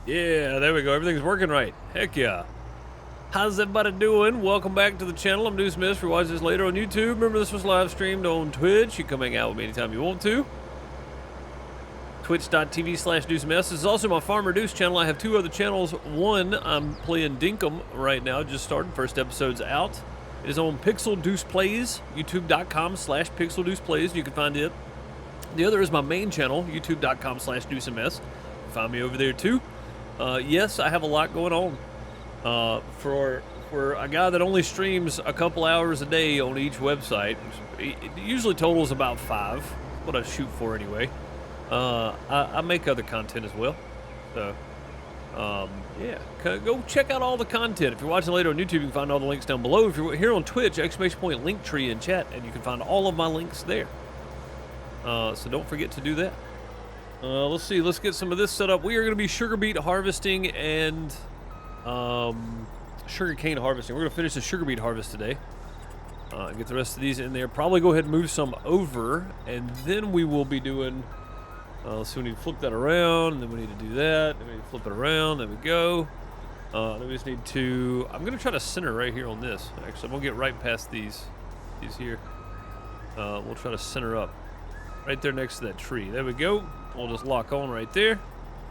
Yeah, there we go. Everything's working right. Heck yeah. How's everybody doing? Welcome back to the channel. I'm Deuce Miss. If you're watching this later on YouTube, remember this was live streamed on Twitch. You can come hang out with me anytime you want to. Twitch.tv/DeuceMess. This is also my Farmer Deuce channel. I have two other channels. One, I'm playing Dinkum right now. Just started. First episode's out. It is on Pixel Deuce Plays. YouTube.com/Pixel Deuce Plays. You can find it. The other is my main channel. YouTube.com/DeuceMS. Find me over there too. Yes, I have a lot going on. For a guy that only streams a couple hours a day on each website, it usually totals about 5. What I shoot for anyway. I make other content as well. So, yeah, go check out all the content. If you're watching later on YouTube, you can find all the links down below. If you're here on Twitch, ! Linktree in chat, and you can find all of my links there. So don't forget to do that. Let's see. Let's get some of this set up. We are going to be sugar beet harvesting and sugar cane harvesting. We're going to finish the sugar beet harvest today. Get the rest of these in there. Probably go ahead and move some over, and then we will be doing. Let's see. We need to flip that around, and then we need to do that. Then we need to flip it around. There we go. Then we just need to. I'm going to try to center right here on this. Actually, I'm going to get right past these here. We'll try to center up right there next to that tree. There we go. We'll just lock on right there,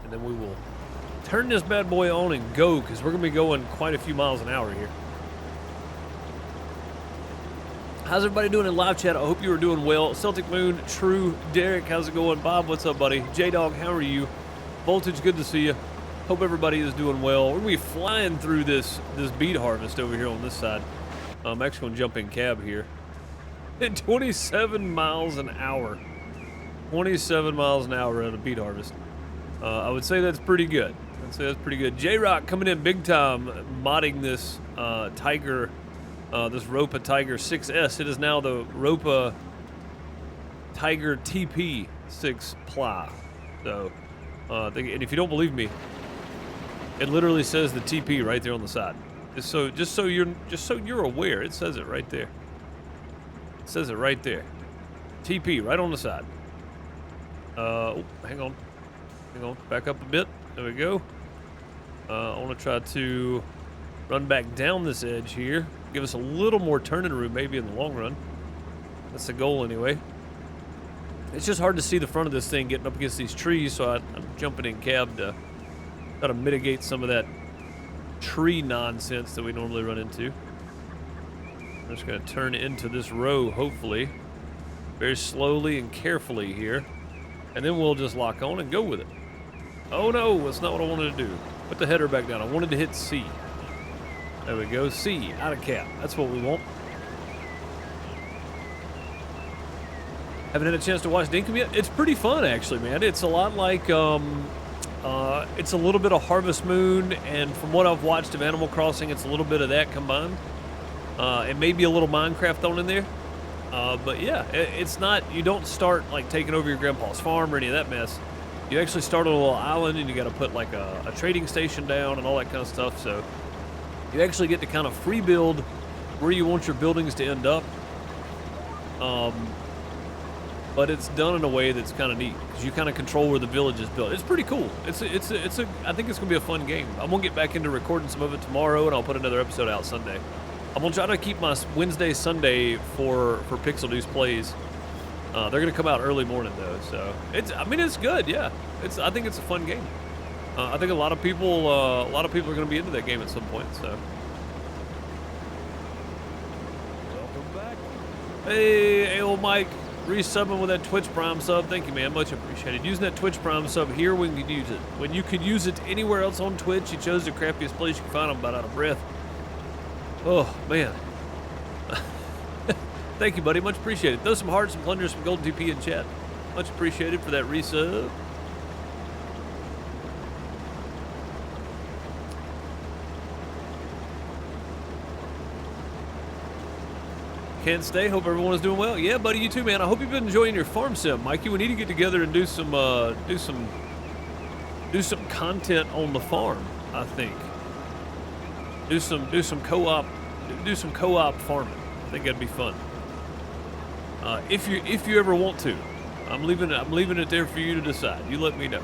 and then we will turn this bad boy on and go, because we're going to be going quite a few miles an hour here. How's everybody doing in live chat? I hope you are doing well. Celtic Moon, True, Derek, how's it going? Bob, what's up, buddy? J-Dog, how are you? Voltage, good to see you. Hope everybody is doing well. We're going to be flying through this beet harvest over here on this side. I'm actually going to jump in cab here. At 27 miles an hour. 27 miles an hour at a beet harvest. I would say that's pretty good. I'd say that's pretty good. J-Rock coming in big time, modding this Tiger, this Ropa Tiger 6S. It is now the Ropa Tiger TP 6 Ply. So, and if you don't believe me, it literally says the TP right there on the side. Just so you're aware, it says it right there. It says it right there. TP right on the side. Oh, hang on, back up a bit. There we go. I want to try to run back down this edge here, give us a little more turning room maybe in the long run. That's the goal anyway. It's just hard to see the front of this thing getting up against these trees, so I'm jumping in cab to try to mitigate some of that tree nonsense that we normally run into. I'm just going to turn into this row, hopefully, very slowly and carefully here. And then we'll just lock on and go with it. Oh no, that's not what I wanted to do. Put the header back down. I wanted to hit C. There we go. C, out of cap. That's what we want. Haven't had a chance to watch Dinkum yet? It's pretty fun, actually, man. It's a lot like, it's a little bit of Harvest Moon, and from what I've watched of Animal Crossing, it's a little bit of that combined. And maybe a little Minecraft thrown in there. But yeah, it's not, you don't start like taking over your grandpa's farm or any of that mess. You actually start on a little island, and you got to put like a trading station down and all that kind of stuff. So you actually get to kind of free build where you want your buildings to end up. But it's done in a way that's kind of neat, because you kind of control where the village is built. It's pretty cool. I think it's gonna be a fun game. I'm gonna get back into recording some of it tomorrow, and I'll put another episode out Sunday. I'm gonna try to keep my Wednesday, Sunday for Pixel Deuce Plays. They're gonna come out early morning though, so it's good. Yeah, I think it's a fun game. I think a lot of people are gonna be into that game at some point. So, welcome back. Hey, old Mike, resubbing with that Twitch Prime sub. Thank you, man. Much appreciated. Using that Twitch Prime sub here when you could use it. When you could use it anywhere else on Twitch, you chose the crappiest place you could find. I'm about out of breath. Oh, man. Thank you, buddy. Much appreciated. Throw some hearts, some plunders, some golden TP in chat. Much appreciated for that resub. Can't stay. Hope everyone is doing well. Yeah, buddy, you too, man. I hope you've been enjoying your farm sim, Mikey. We need to get together and do some content on the farm. I think. Do some co-op farming. I think that'd be fun. If you ever want to, I'm leaving it there for you to decide. You let me know.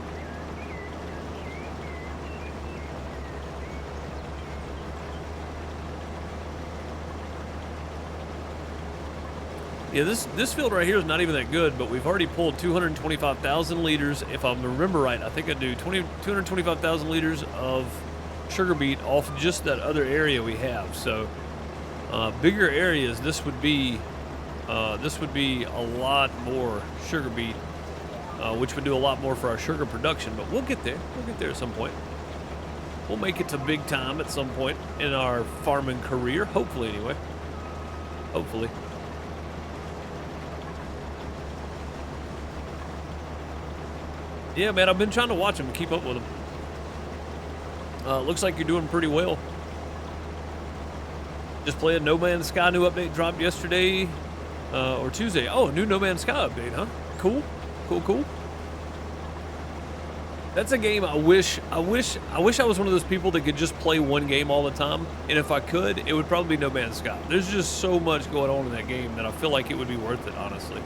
Yeah, this field right here is not even that good, but we've already pulled 225,000 liters. If I remember right, I think I do 225,000 liters of sugar beet off just that other area we have. So bigger areas, this would be a lot more sugar beet, which would do a lot more for our sugar production. But we'll get there. We'll get there at some point. We'll make it to big time at some point in our farming career. Hopefully, anyway. Hopefully. Yeah, man, I've been trying to watch him, keep up with him. Looks like you're doing pretty well. Just playing No Man's Sky. New update dropped yesterday or Tuesday. Oh, new No Man's Sky update, huh? Cool, cool, cool. That's a game I wish I was one of those people that could just play one game all the time. And if I could, it would probably be No Man's Sky. There's just so much going on in that game that I feel like it would be worth it, honestly.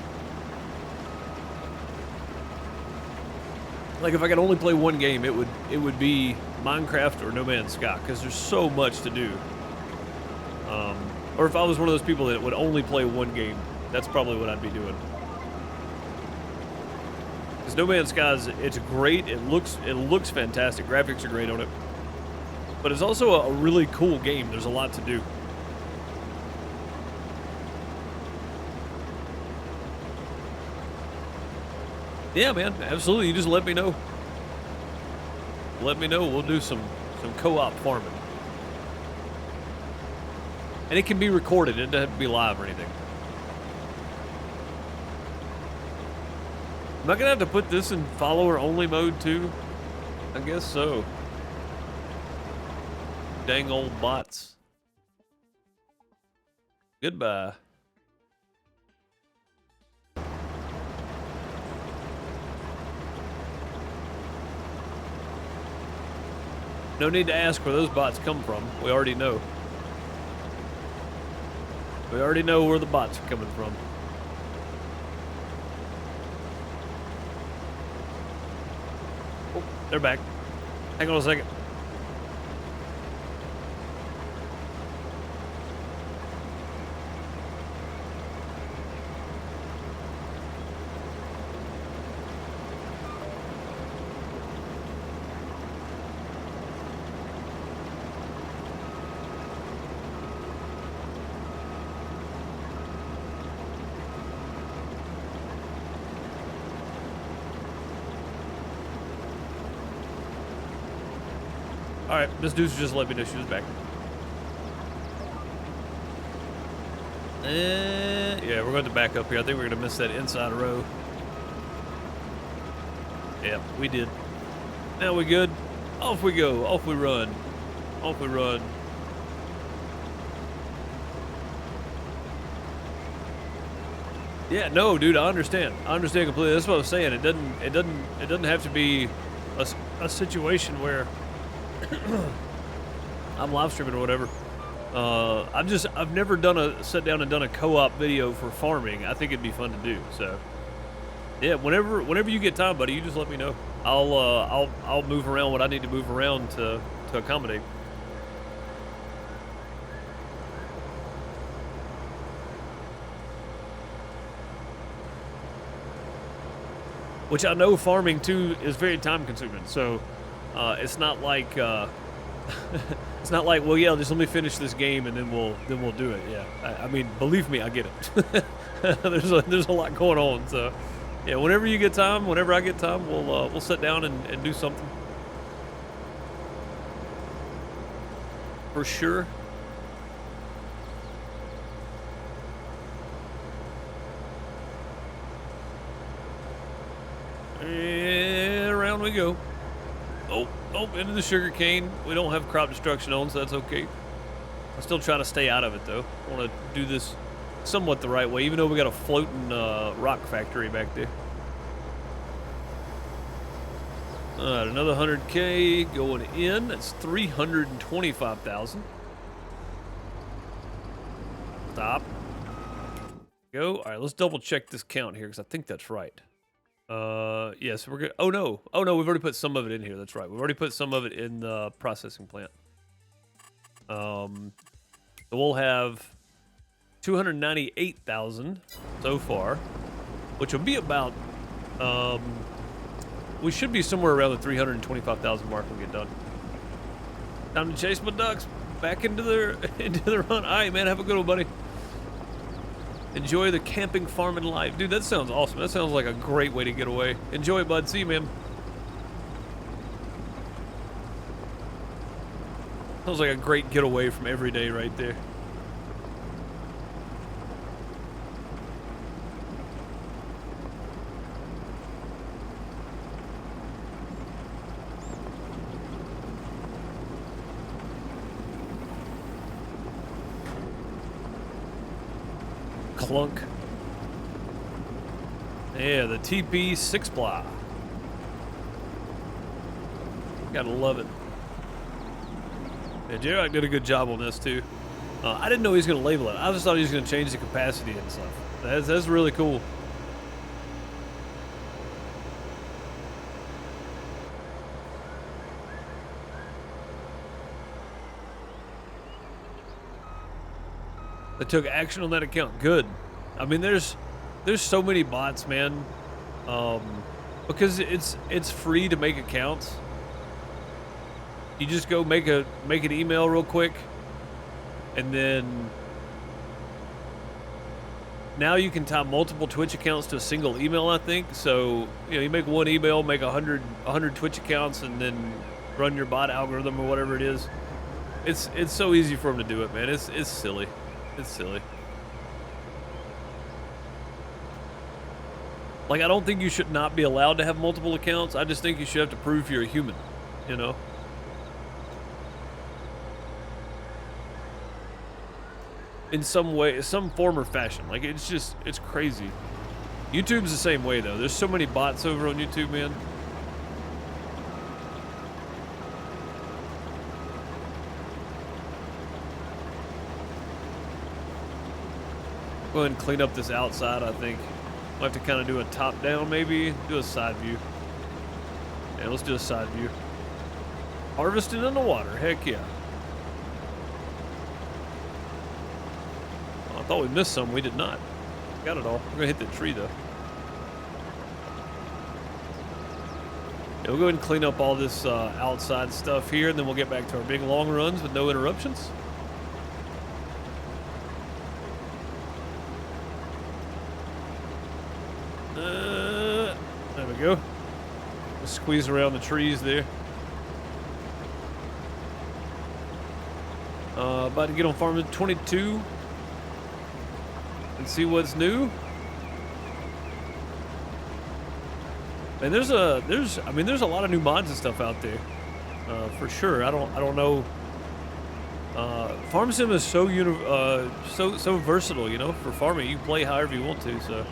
Like, if I could only play one game, it would be Minecraft or No Man's Sky, because there's so much to do. Or if I was one of those people that would only play one game, that's probably what I'd be doing. Because No Man's Sky it's great. It looks fantastic. Graphics are great on it. But it's also a really cool game. There's a lot to do. Yeah, man, absolutely. You just let me know. Let me know. We'll do some co-op farming. And it can be recorded. It doesn't have to be live or anything. Am I gonna have to put this in follower-only mode too? I guess so. Dang old bots. Goodbye. No need to ask where those bots come from. We already know. We already know where the bots are coming from. Oh, they're back. Hang on a second. All right, this dude's just let me know she was back. Yeah, we're going to back up here. I think we're going to miss that inside row. Yeah, we did. Now we good. Off we go. Off we run. Off we run. Yeah, no, dude, I understand. I understand completely. That's what I was saying. It doesn't have to be a situation where I'm live streaming or whatever. I've never sat down and done a co-op video for farming. I think it'd be fun to do. So, yeah, whenever you get time, buddy, you just let me know. I'll move around what I need to move around to accommodate. Which I know farming too is very time consuming. So, it's not like it's not like, well, yeah, just let me finish this game and then we'll do it. Yeah, I mean, believe me, I get it. there's a lot going on. So, yeah, whenever you get time, whenever I get time, we'll sit down and do something. For sure. And around we go. Oh, into the sugar cane. We don't have crop destruction on, so that's okay. I still try to stay out of it, though. I want to do this somewhat the right way, even though we got a floating rock factory back there. All right, another 100K going in. That's 325,000. Stop. Go. All right, let's double check this count here because I think that's right. Yes, we're good. Oh no, we've already put some of it in here. That's right. We've already put some of it in the processing plant. So we'll have 298,000 so far, which will be about, we should be somewhere around the 325,000 mark when we get done. Time to chase my ducks back into the run. All right, man, have a good one, buddy. Enjoy the camping, farming life. Dude, that sounds awesome. That sounds like a great way to get away. Enjoy it, bud. See you, man. Sounds like a great getaway from every day right there. Clunk. Yeah, the TP 6-ply. Gotta love it. Yeah, J-Rock did a good job on this too. I didn't know he was gonna label it. I just thought he was gonna change the capacity and stuff. That's really cool. They took action on that account. Good. I mean, there's so many bots, man. Because it's free to make accounts. You just go make an email real quick, and then now you can tie multiple Twitch accounts to a single email, I think. So, you know, you make one email, make 100 Twitch accounts, and then run your bot algorithm or whatever it is. It's so easy for them to do it, man. It's silly. It's silly. Like, I don't think you should not be allowed to have multiple accounts. I just think you should have to prove you're a human, you know? In some way, some form or fashion. Like, it's crazy. YouTube's the same way, though. There's so many bots over on YouTube, man. Go ahead and clean up this outside, I think. We'll have to kind of do a top-down, maybe. Do a side view. Yeah, let's do a side view. Harvesting in the water. Heck yeah. Oh, I thought we missed some. We did not. Got it all. We're going to hit the tree, though. Yeah, we'll go ahead and clean up all this outside stuff here, and then we'll get back to our big long runs with no interruptions. There we go. Just squeeze around the trees there. About to get on farm 22 and see what's new. And there's a lot of new mods and stuff out there, for sure. I don't know. Farm Sim is so versatile, you know, for farming. You can play however you want to. So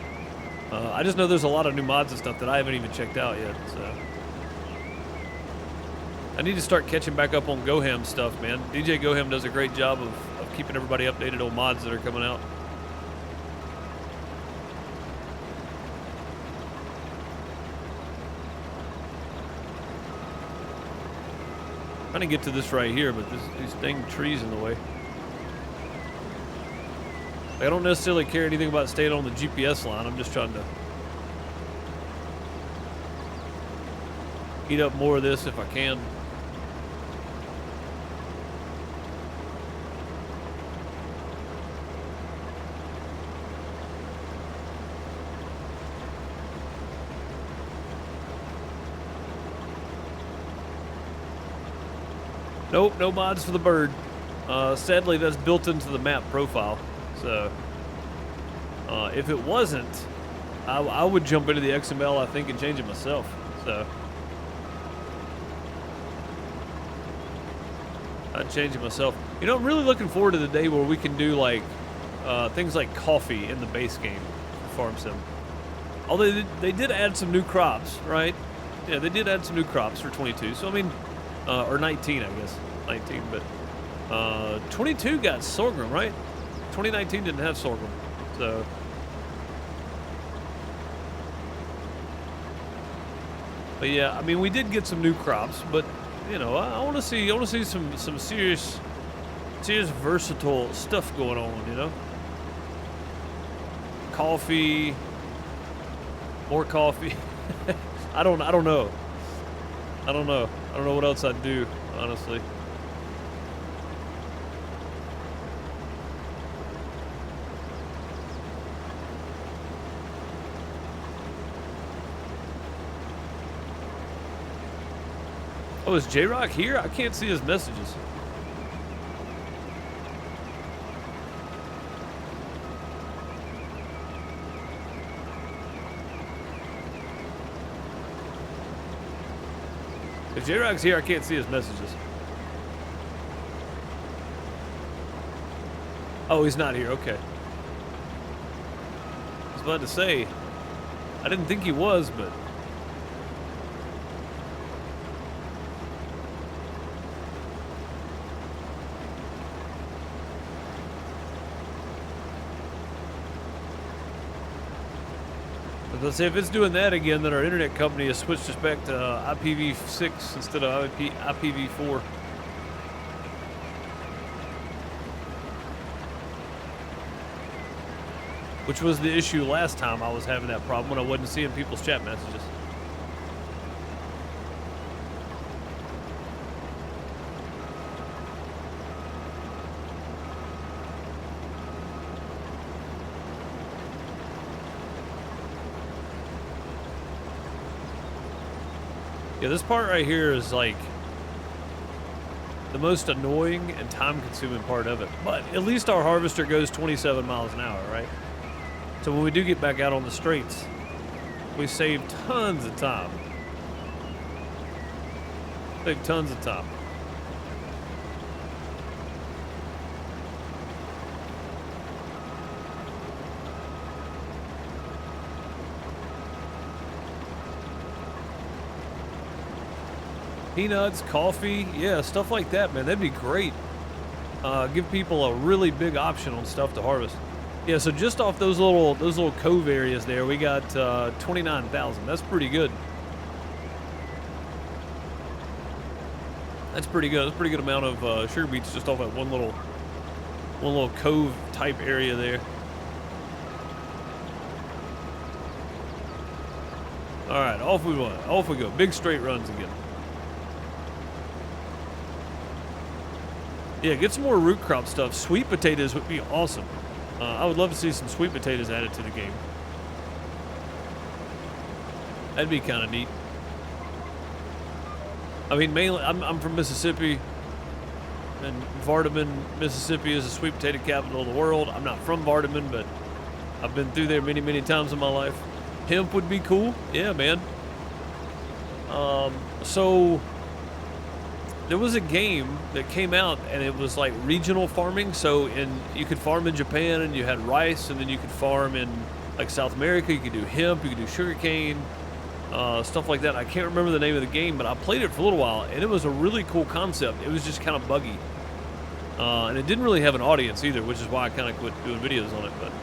I just know there's a lot of new mods and stuff that I haven't even checked out yet. So I need to start catching back up on Goham stuff, man. DJ Goham does a great job of keeping everybody updated on mods that are coming out. Trying to get to this right here, but these dang trees in the way. I don't necessarily care anything about staying on the GPS line. I'm just trying to eat up more of this if I can. Nope, no mods for the bird. Sadly, that's built into the map profile. So, if it wasn't, I would jump into the XML, I think, and change it myself. So, I'd change it myself. You know, I'm really looking forward to the day where we can do, like, things like coffee in the base game for Farm Sim. Although they did add some new crops, right? Yeah, they did add some new crops for 22. So, I mean, or 19, I guess. 19, but 22 got sorghum, right? 2019 didn't have sorghum, so. But yeah, I mean, we did get some new crops, but you know, I want to see some serious versatile stuff going on, you know. coffee, more coffee. I don't know. I don't know. I don't know what else I'd do, honestly. Oh, is J-Rock here? I can't see his messages. If J-Rock's here, I can't see his messages. Oh, he's not here. Okay. I was about to say, I didn't think he was, but... Let's say if it's doing that again, then our internet company has switched us back to IPv6 instead of IPv4. Which was the issue last time I was having that problem when I wasn't seeing people's chat messages. Yeah, this part right here is like the most annoying and time-consuming part of it. But at least our harvester goes 27 miles an hour, right? So when we do get back out on the straights, we save tons of time. Save tons of time. Peanuts, coffee, yeah, stuff like that, man. That'd be great. Give people a really big option on stuff to harvest. Yeah, so just off those little cove areas there, we got 29,000. That's pretty good. That's pretty good. That's a pretty good amount of sugar beets just off that one little cove type area there. All right, off we go. Off we go. Big straight runs again. Yeah, get some more root crop stuff. Sweet potatoes would be awesome. I would love to see some sweet potatoes added to the game. That'd be kind of neat. I mean, mainly, I'm from Mississippi, and Vardaman, Mississippi is the sweet potato capital of the world. I'm not from Vardaman, but I've been through there many, many times in my life. Hemp would be cool. Yeah, man. So... there was a game that came out and it was like regional farming. So you could farm in Japan and you had rice, and then you could farm in like South America. You could do hemp, you could do sugarcane, stuff like that. I can't remember the name of the game, but I played it for a little while and it was a really cool concept. It was just kind of buggy. And it didn't really have an audience either, which is why I kind of quit doing videos on it. But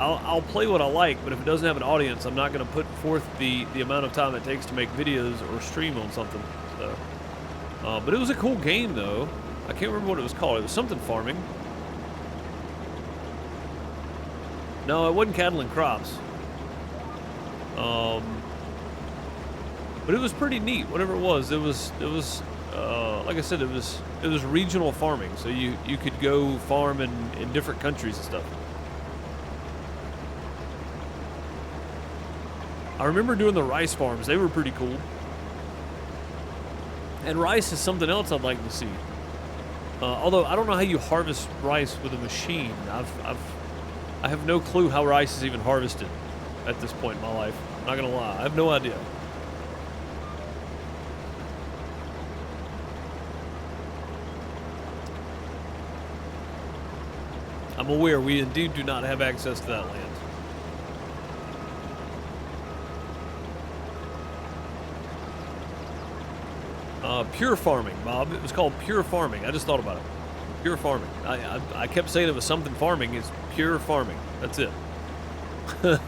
I'll play what I like, but if it doesn't have an audience, I'm not going to put forth the amount of time it takes to make videos or stream on something. So, but it was a cool game, though. I can't remember what it was called. It was something farming. No, it wasn't cattle and crops. But it was pretty neat. Whatever it was like I said, it was regional farming. So you could go farm in different countries and stuff. I remember doing the rice farms. They were pretty cool. And rice is something else I'd like to see. Although I don't know how you harvest rice with a machine. I have no clue how rice is even harvested at this point in my life. I'm not gonna lie. I have no idea. I'm aware we indeed do not have access to that land. Pure farming, Bob. It was called pure farming. I just thought about it. Pure farming. I kept saying it was something farming. It's pure farming. That's it. But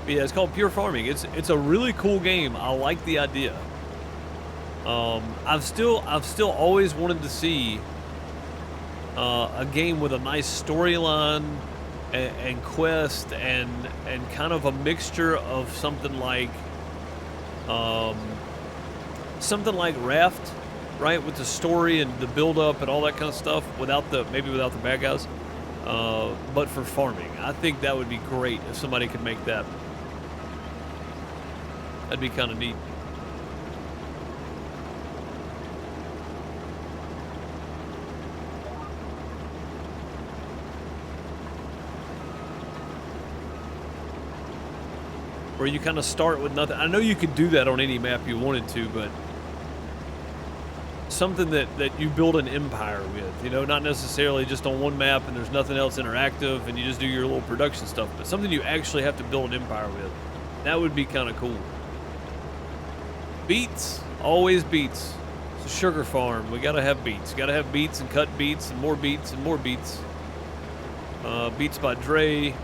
yeah, it's called pure farming. It's a really cool game. I like the idea. I've still always wanted to see a game with a nice storyline and quest and kind of a mixture of something like Raft, right, with the story and the build up and all that kind of stuff without the bad guys, but for farming. I think that would be great if somebody could make that. That'd be kind of neat. Where you kind of start with nothing. I know you could do that on any map you wanted to, but something that you build an empire with, you know, not necessarily just on one map and there's nothing else interactive and you just do your little production stuff, but something you actually have to build an empire with. That would be kind of cool. Beets, always beets. It's a sugar farm. We gotta have beets. Gotta have beets and cut beets and more beets and more beets. Beets by Dre.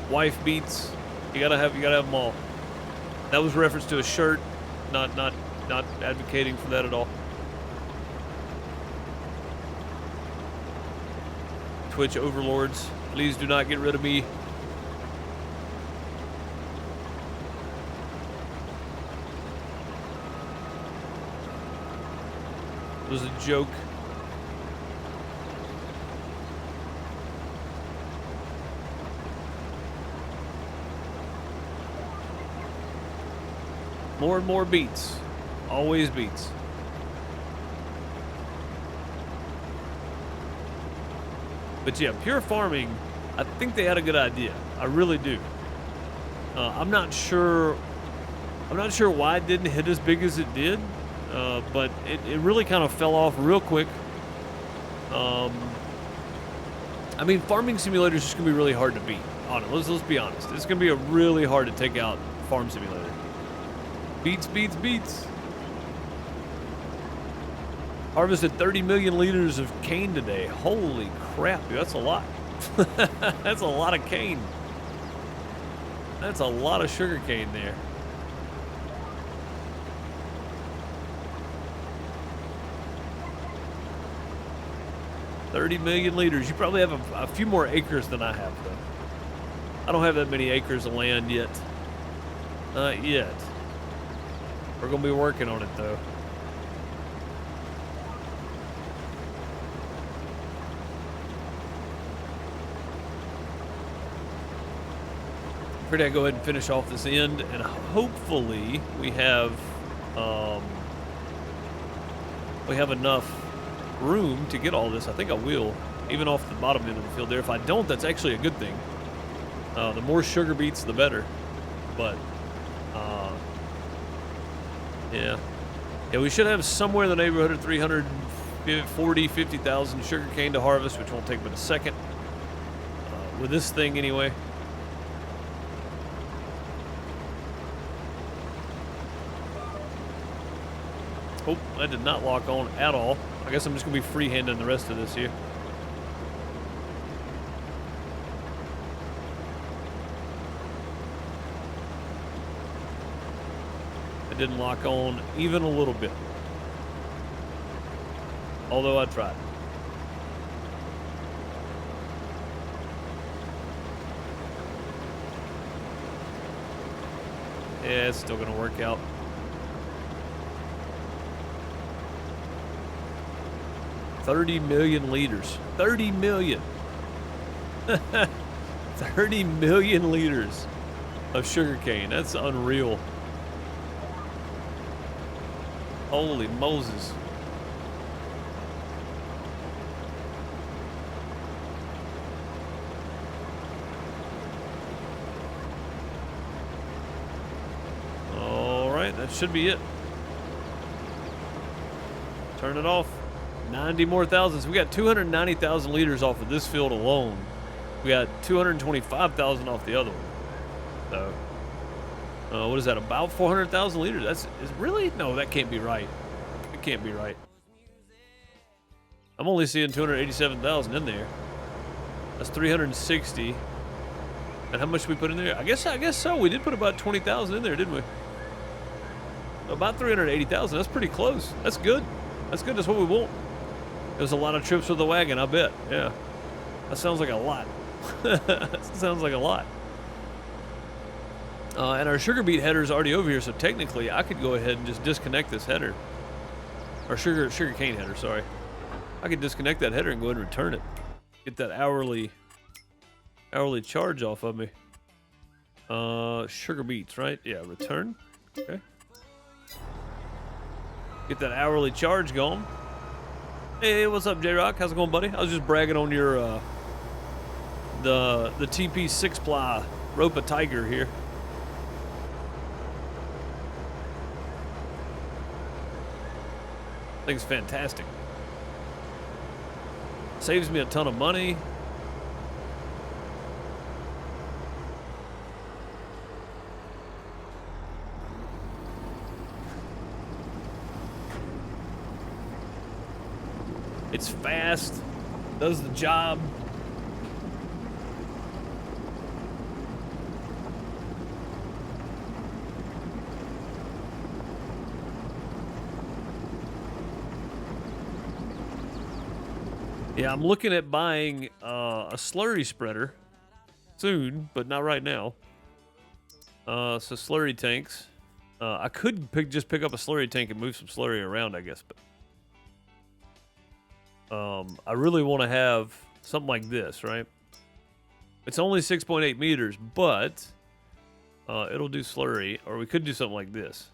Wife beets. You gotta have them all. That was reference to a shirt, not advocating for that at all. Twitch overlords, please do not get rid of me. It was a joke. More and more beats. Always beats. But yeah, pure farming, I think they had a good idea. I really do. I'm not sure why it didn't hit as big as it did, but it really kind of fell off real quick. I mean, Farming Simulator is just going to be really hard to beat. Let's be honest. It's going to be really hard to take out Farm Simulator. Beats, beats, beats. Harvested 30 million liters of cane today. Holy crap, dude, that's a lot. That's a lot of cane. That's a lot of sugar cane there. $30 million liters. You probably have a few more acres than I have, though. I don't have that many acres of land yet. Not yet. We're going to be working on it, though. We're going to go ahead and finish off this end, and hopefully we have enough room to get all this. I think I will, even off the bottom end of the field there. If I don't, that's actually a good thing. The more sugar beets, the better. But yeah, we should have somewhere in the neighborhood of 50,000 sugar cane to harvest, which won't take but a second. With this thing, anyway. Oh, that did not lock on at all. I guess I'm just going to be freehanding the rest of this here. It didn't lock on even a little bit. Although I tried. Yeah, it's still going to work out. 30 million liters. 30 million. 30 million liters of sugarcane. That's unreal. Holy Moses. All right, that should be it. Turn it off. 90 more thousands. We got 290,000 liters off of this field alone. We got 225,000 off the other one. So, what is that? About 400,000 liters. Is really? No, that can't be right. It can't be right. I'm only seeing 287,000 in there. That's 360. And how much did we put in there? I guess so. We did put about 20,000 in there, didn't we? About 380,000. That's pretty close. That's good. That's good. That's what we want. There's a lot of trips with the wagon, I bet. Yeah. That sounds like a lot. That sounds like a lot. And our sugar beet header's already over here, so technically I could go ahead and just disconnect this header. Or sugar cane header, sorry. I could disconnect that header and go ahead and return it. Get that hourly charge off of me. Sugar beets, right? Yeah, return. Okay. Get that hourly charge going. Hey, what's up, J-Rock? How's it going, buddy? I was just bragging on your, the TP 6-ply Ropa Tiger here. Thing's fantastic. Saves me a ton of money. It's fast, does the job. Yeah, I'm looking at buying a slurry spreader soon, but not right now. So slurry tanks. I could just pick up a slurry tank and move some slurry around, I guess, but I really want to have something like this, right? It's only 6.8 meters, but it'll do slurry, or we could do something like this.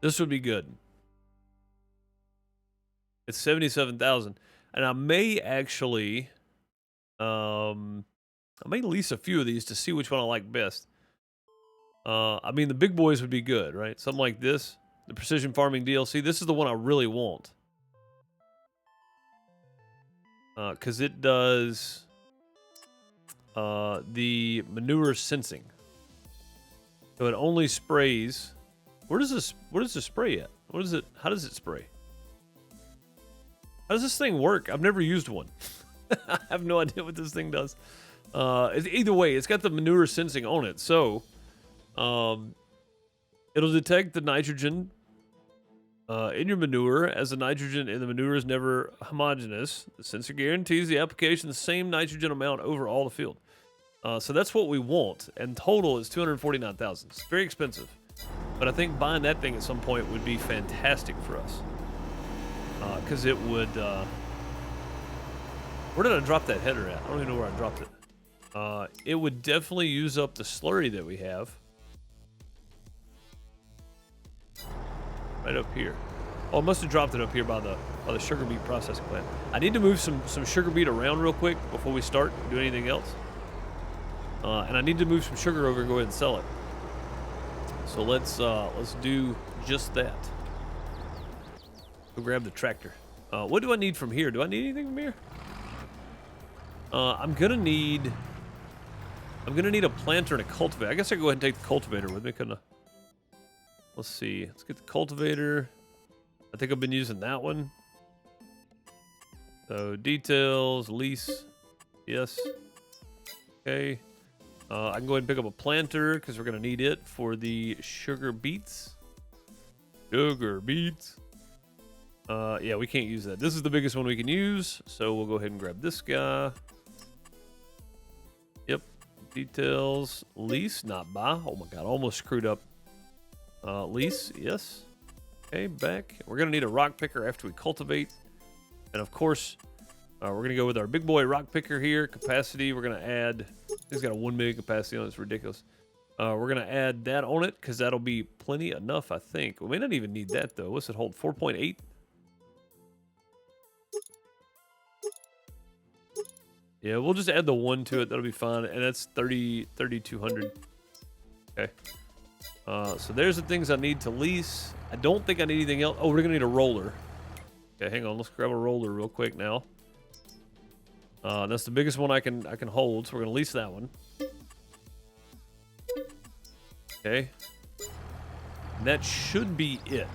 This would be good. It's 77,000, and I may actually, I may lease a few of these to see which one I like best. I mean, the big boys would be good, right? Something like this, the Precision Farming DLC. This is the one I really want. Because it does the manure sensing. So it only sprays. Where does this spray at? What is it? How does it spray? How does this thing work? I've never used one. I have no idea what this thing does. Either way, it's got the manure sensing on it. So it'll detect the nitrogen in your manure, as the nitrogen in the manure is never homogeneous. The sensor guarantees the application of the same nitrogen amount over all the field. So that's what we want. And total is $249,000. It's very expensive. But I think buying that thing at some point would be fantastic for us. Because it would... where did I drop that header at? I don't even know where I dropped it. It would definitely use up the slurry that we have. Right up here. Oh, I must have dropped it up here by the sugar beet processing plant. I need to move some sugar beet around real quick before we start doing anything else. And I need to move some sugar over and go ahead and sell it. So let's do just that. Go grab the tractor. What do I need from here? Do I need anything from here? I'm gonna need a planter and a cultivator. I guess I can go ahead and take the cultivator with me, couldn't I? Let's see. Let's get the cultivator. I think I've been using that one. So details, lease, yes. Okay. I can go ahead and pick up a planter because we're gonna need it for the sugar beets. Sugar beets. Yeah, we can't use that. This is the biggest one we can use, so we'll go ahead and grab this guy. Yep. Details, lease, not buy. Oh my god, almost screwed up. Lease, yes. Okay, back. We're gonna need a rock picker after we cultivate. And of course, we're gonna go with our big boy rock picker here. Capacity, we're gonna add, it's got a 1 million capacity on it, it's ridiculous. We're gonna add that on it, because that'll be plenty enough, I think. We may not even need that though. What's it hold? 4.8? Yeah, we'll just add the 1 to it. That'll be fine. And that's 3,200. Okay. So there's the things I need to lease. I don't think I need anything else. Oh, we're gonna need a roller. Okay, hang on. Let's grab a roller real quick now. That's the biggest one I can hold. So we're gonna lease that one. Okay. And that should be it.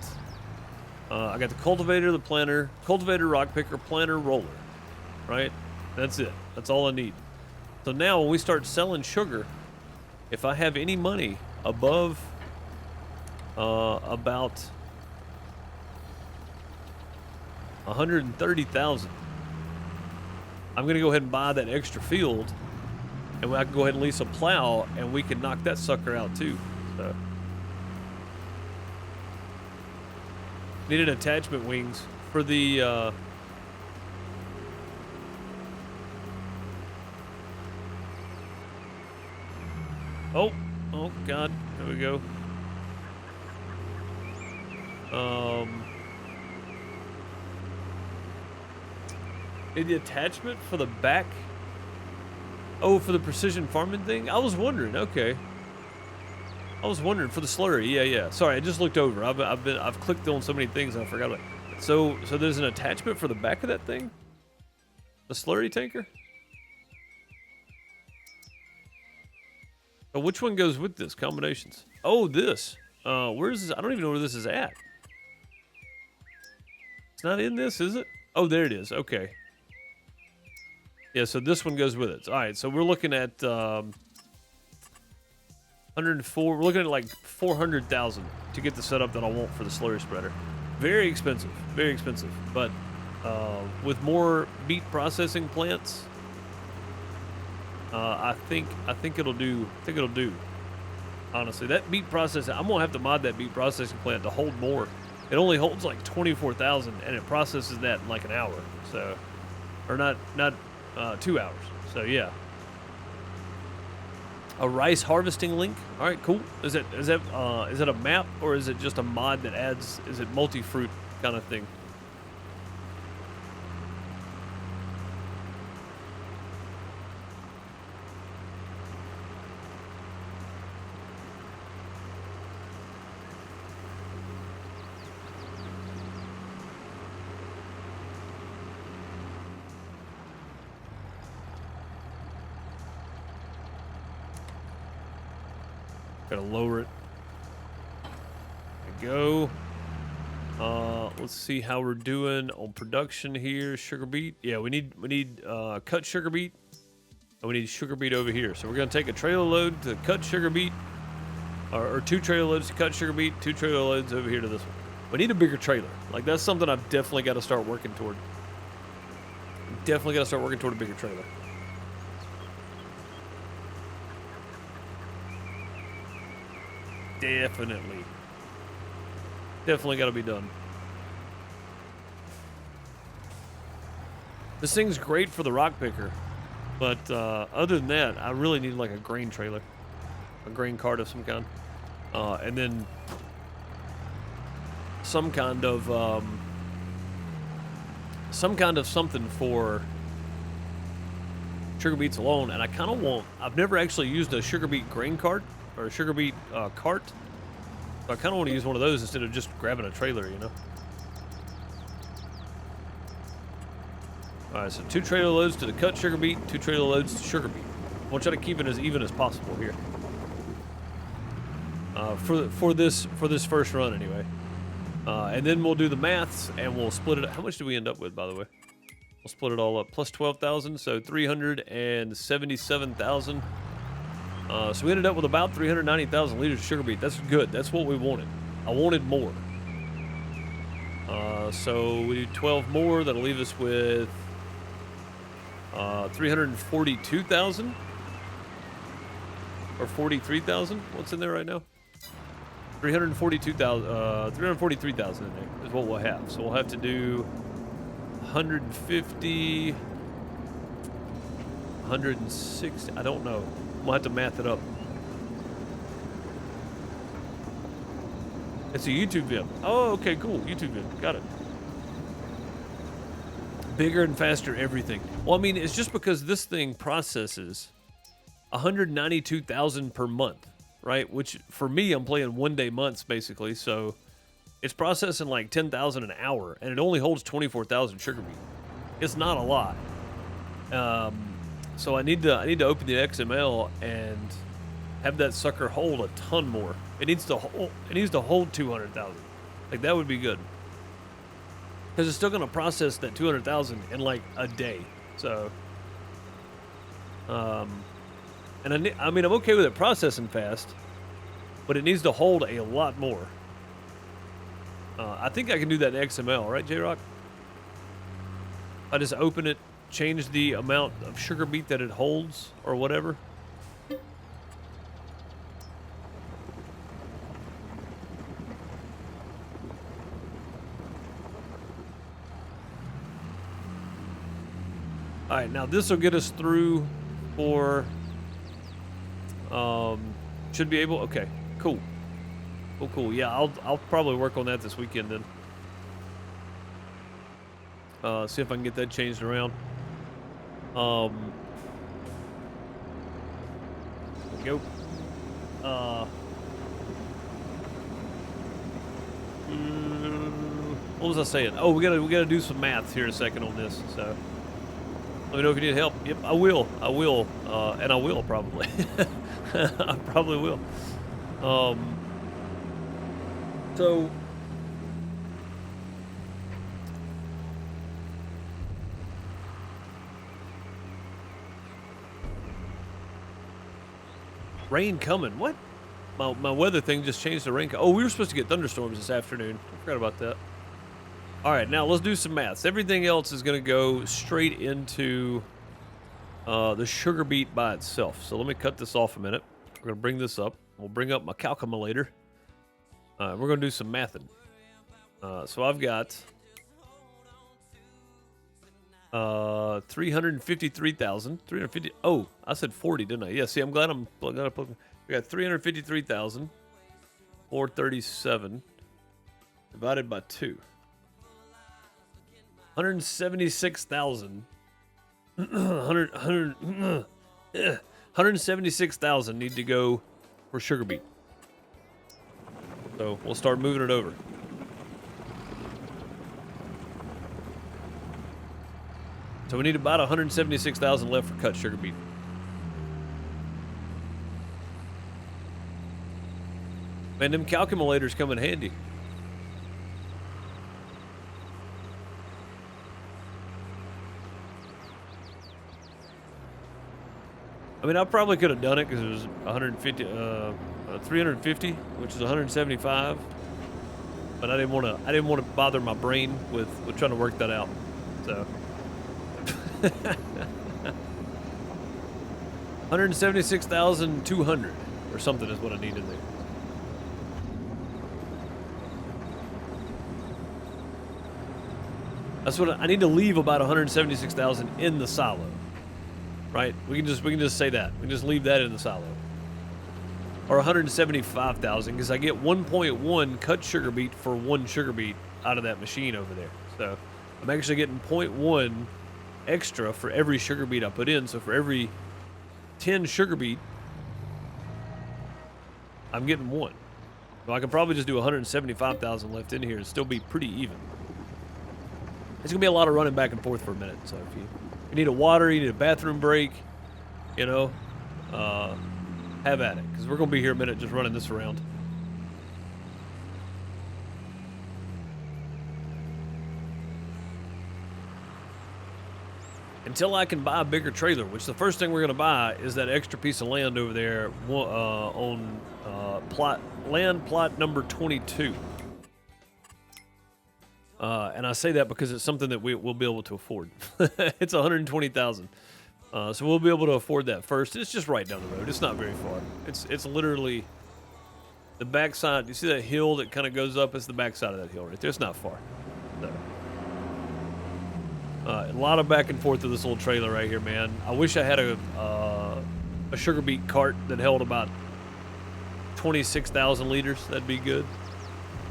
I got the cultivator, the planter, cultivator, rock picker, planter, roller. Right? That's it. That's all I need. So now when we start selling sugar, if I have any money above 130,000. I'm gonna go ahead and buy that extra field, and I can go ahead and lease a plow, and we can knock that sucker out too. So. Needed attachment wings for the, oh God, here we go. Need the attachment for the back. Oh, for the precision farming thing? I was wondering, okay. I was wondering for the slurry, yeah. Sorry, I just looked over. I've clicked on so many things I forgot about it. So there's an attachment for the back of that thing? The slurry tanker? Oh, which one goes with this? Combinations. Oh, this. Where is this? I don't even know where this is at. It's not in this, is it? Oh, there it is. Okay. Yeah, so this one goes with it. All right, so we're looking at 104. We're looking at like 400,000 to get the setup that I want for the slurry spreader. Very expensive, but with more meat processing plants, I think it'll do. Honestly, that meat processing, I'm gonna have to mod that meat processing plant to hold more. It only holds like 24,000, and it processes that in like an hour. So, or not 2 hours. So yeah. A rice harvesting link. All right, cool. Is it a map, or is it just a mod that adds? Is it multi-fruit kind of thing? Gotta lower it. There we go. Let's see how we're doing on production here. Sugar beet. Yeah, we need cut sugar beet, and we need sugar beet over here. So we're gonna take a trailer load to cut sugar beet, or 2 trailer loads to cut sugar beet, 2 trailer loads over here to this one. We need a bigger trailer. Like, that's something I've definitely got to start working toward. Definitely got to start working toward a bigger trailer. Definitely got to be done. This thing's great for the rock picker, but other than that, I really need like a grain trailer, a grain cart of some kind, and then some kind of something for sugar beets alone. And I kind of want. I've never actually used a sugar beet grain cart or a sugar beet cart. So I kind of want to use one of those instead of just grabbing a trailer, you know? All right, so 2 trailer loads to the cut sugar beet, 2 trailer loads to sugar beet. I want you to keep it as even as possible here. For this first run, anyway. And then we'll do the maths, and we'll split it. How much do we end up with, by the way? We'll split it all up. Plus 12,000, so 377,000. So we ended up with about 390,000 liters of sugar beet. That's good. That's what we wanted. I wanted more. So we do 12 more. That'll leave us with 342,000 or 43,000. What's in there right now? 343,000 in there is what we'll have. So we'll have to do 150, 160. I don't know. We'll have to math it up. It's a YouTube vid. Oh, okay, cool. YouTube vid. Got it. Bigger and faster everything. Well, I mean, it's just because this thing processes 192,000 per month, right? Which, for me, I'm playing one-day months, basically. So it's processing like 10,000 an hour, and it only holds 24,000 sugar beet. It's not a lot. So I need to open the XML and have that sucker hold a ton more. It needs to hold 200,000. Like, that would be good. Because it's still going to process that 200,000 in like a day. So, and I mean, I'm okay with it processing fast, but it needs to hold a lot more. I think I can do that in XML, right, J-Rock? I just open it, change the amount of sugar beet that it holds or whatever. All right, now this will get us through for, should be able, okay, cool. Cool. Yeah, I'll probably work on that this weekend then. See if I can get that changed around. There we go. What was I saying? Oh, we gotta do some math here in a second on this. So let me know if you need help. Yep, I will, and I will probably. I probably will. So rain coming. What? My weather thing just changed to rain. Oh, we were supposed to get thunderstorms this afternoon. I forgot about that. All right, now let's do some maths. Everything else is going to go straight into the sugar beet by itself. So let me cut this off a minute. We're going to bring this up. We'll bring up my calculator. We're going to do some mathing. So I've got 353,000. 350. Oh, I said 40, didn't I? Yeah. See, I'm glad I put. We got 353,437 divided by 2. 176,000. 176,000 need to go for sugar beet. So we'll start moving it over. So we need about 176,000 left for cut sugar beet. Man, them calculators come in handy. I mean, I probably could have done it because it was 350, which is 175. But I didn't want to bother my brain with trying to work that out. So 176,200 or something is what I needed there. That's what I need to leave about 176,000 in the silo. Right? We can just say that. We can just leave that in the silo. Or 175,000 because I get 1.1 cut sugar beet for 1 sugar beet out of that machine over there. So I'm actually getting 0.1 extra for every sugar beet I put in. So for every 10 sugar beet, I'm getting 1. So I can probably just do 175,000 left in here and still be pretty even. It's gonna be a lot of running back and forth for a minute. So if you need a water, you need a bathroom break, you know, have at it, because we're going to be here a minute just running this around. Until I can buy a bigger trailer, which the first thing we're going to buy is that extra piece of land over there on land plot number 22. And I say that because it's something that we'll be able to afford. It's 120,000. So we'll be able to afford that first. It's just right down the road. It's not very far. It's literally the backside. You see that hill that kind of goes up? It's the backside of that hill right there. It's not far. So, a lot of back and forth with this little trailer right here, man. I wish I had a sugar beet cart that held about 26,000 liters. That'd be good.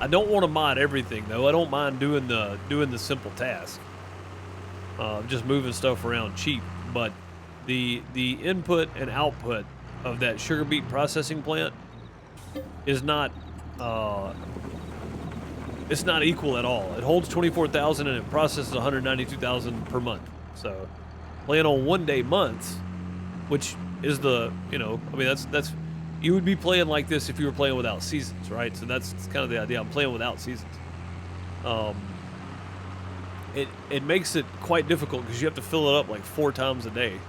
I don't want to mod everything though. I don't mind doing the simple task, just moving stuff around cheap. But the input and output of that sugar beet processing plant is not it's not equal at all. It holds 24,000 and it processes 192,000 per month. So playing on 1 day months, which is the, you know, I mean that's you would be playing like this if you were playing without seasons, right? So that's kind of the idea. I'm playing without seasons. It makes it quite difficult because you have to fill it up like 4 times a day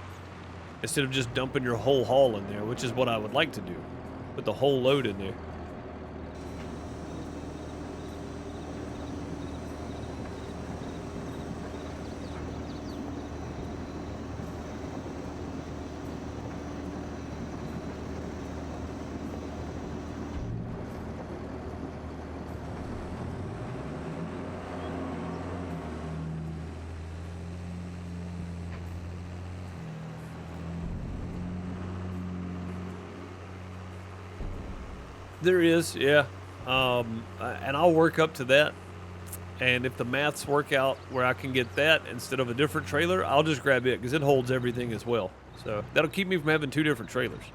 instead of just dumping your whole haul in there, which is what I would like to do. Put the whole load in there. There is, yeah. And I'll work up to that. And if the maths work out where I can get that instead of a different trailer, I'll just grab it because it holds everything as well. So that'll keep me from having 2 different trailers.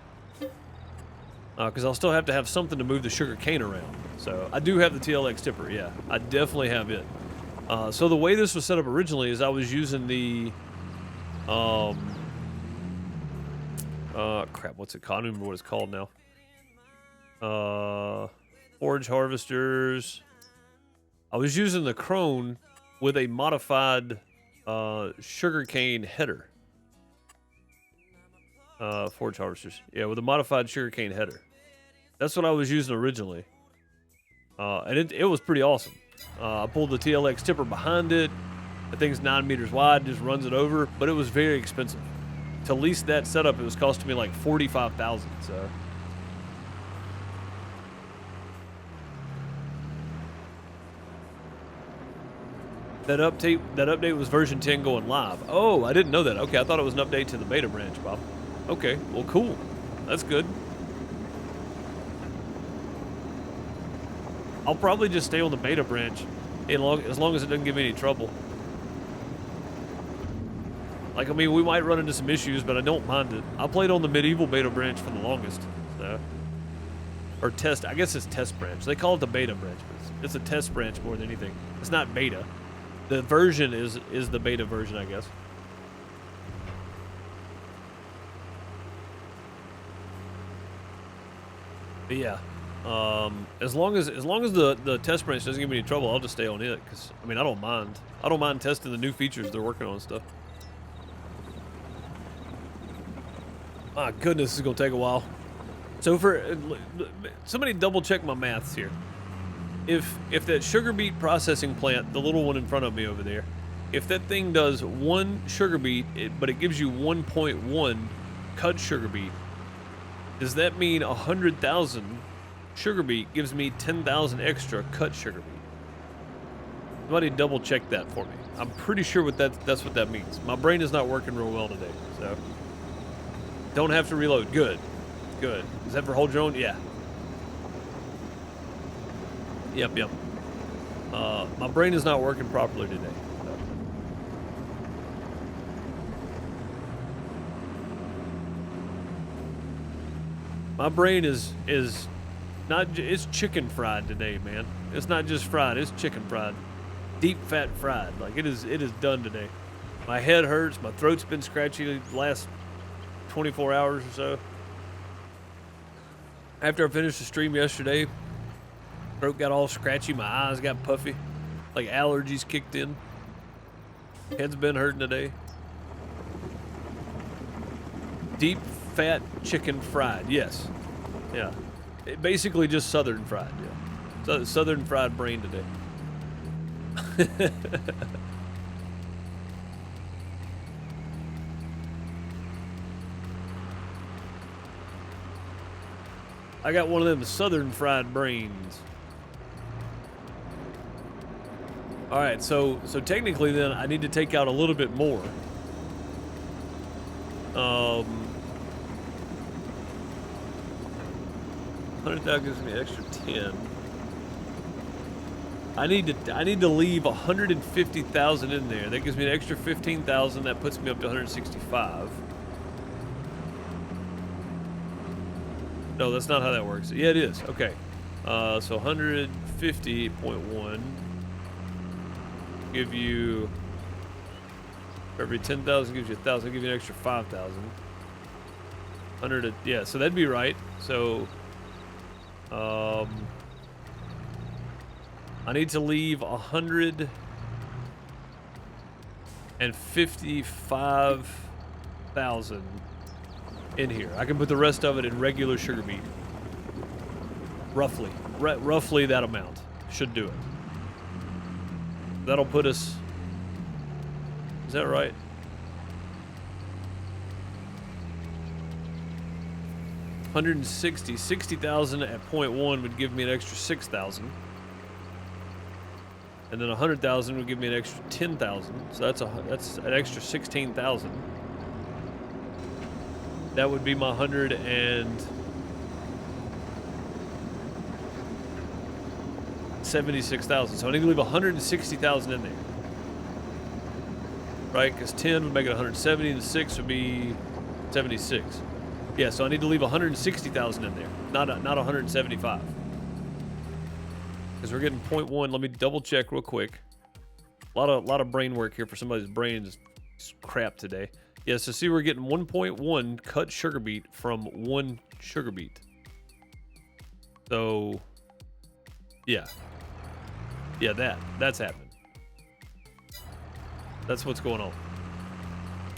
Because I'll still have to have something to move the sugar cane around. So I do have the TLX tipper, yeah. I definitely have it. So the way this was set up originally is I was using the... crap, what's it called? I don't remember what it's called now. Forage harvesters. I was using the Crone with a modified sugarcane header. Forage harvesters. Yeah, with a modified sugarcane header. That's what I was using originally. And it was pretty awesome. I pulled the TLX tipper behind it. The thing's 9 meters wide, just runs it over, but it was very expensive. To lease that setup, it was costing me like $45,000, so. That update was version 10 going live. Oh, I didn't know that. Okay, I thought it was an update to the beta branch, Bob. Okay, well, cool. That's good. I'll probably just stay on the beta branch as long as it doesn't give me any trouble. Like, I mean, we might run into some issues, but I don't mind it. I played on the medieval beta branch for the longest, so. Or test, I guess it's test branch. They call it the beta branch, but it's a test branch more than anything. It's not beta. The version is the beta version, I guess. But yeah, as long as the test branch doesn't give me any trouble, I'll just stay on it. Cause I mean, I don't mind. I don't mind testing the new features they're working on and stuff. My goodness, this is gonna take a while. So for somebody double check my maths here. If that sugar beet processing plant, the little one in front of me over there, if that thing does 1 sugar beet, but it gives you 1.1 cut sugar beet, does that mean 100,000 sugar beet gives me 10,000 extra cut sugar beet? Somebody double check that for me. I'm pretty sure that's what that means. My brain is not working real well today, so don't have to reload. Good. Is that for hold your own? Yeah. Yep. My brain is not working properly today. So. My brain is not. It's chicken fried today, man. It's not just fried. It's chicken fried, deep fat fried. Like it is done today. My head hurts. My throat's been scratchy the last 24 hours or so. After I finished the stream yesterday. Throat got all scratchy, my eyes got puffy, like allergies kicked in. Head's been hurting today. Deep fat chicken fried, yes. Yeah. Basically just southern fried, yeah. So southern fried brain today. I got one of them southern fried brains. All right, so technically then I need to take out a little bit more. 100,000 gives me an extra 10. I need to leave 150,000 in there. That gives me an extra 15,000. That puts me up to 165. No, that's not how that works. Yeah, it is. Okay. So 150.1 give you, for every 10,000 gives you 1,000, give you an extra 5,000. 100, yeah, so that'd be right. So, I need to leave 155,000 in here. I can put the rest of it in regular sugar beet. Roughly. Roughly that amount should do it. That'll put us... Is that right? $60,000 at 0.1 would give me an extra 6,000. And then 100,000 would give me an extra 10,000. So that's an extra 16,000. That would be my 100 and... 176,000. So I need to leave 160,000 in there. Right? Because 10 would make it 170, and 6 would be 76. Yeah, so I need to leave 160,000 in there, not 175. Because we're getting 0.1. Let me double check real quick. A lot of brain work here for somebody's brain is crap today. Yeah, so see, we're getting 1.1 cut sugar beet from 1 sugar beet. So, yeah. Yeah, that's happening. That's what's going on.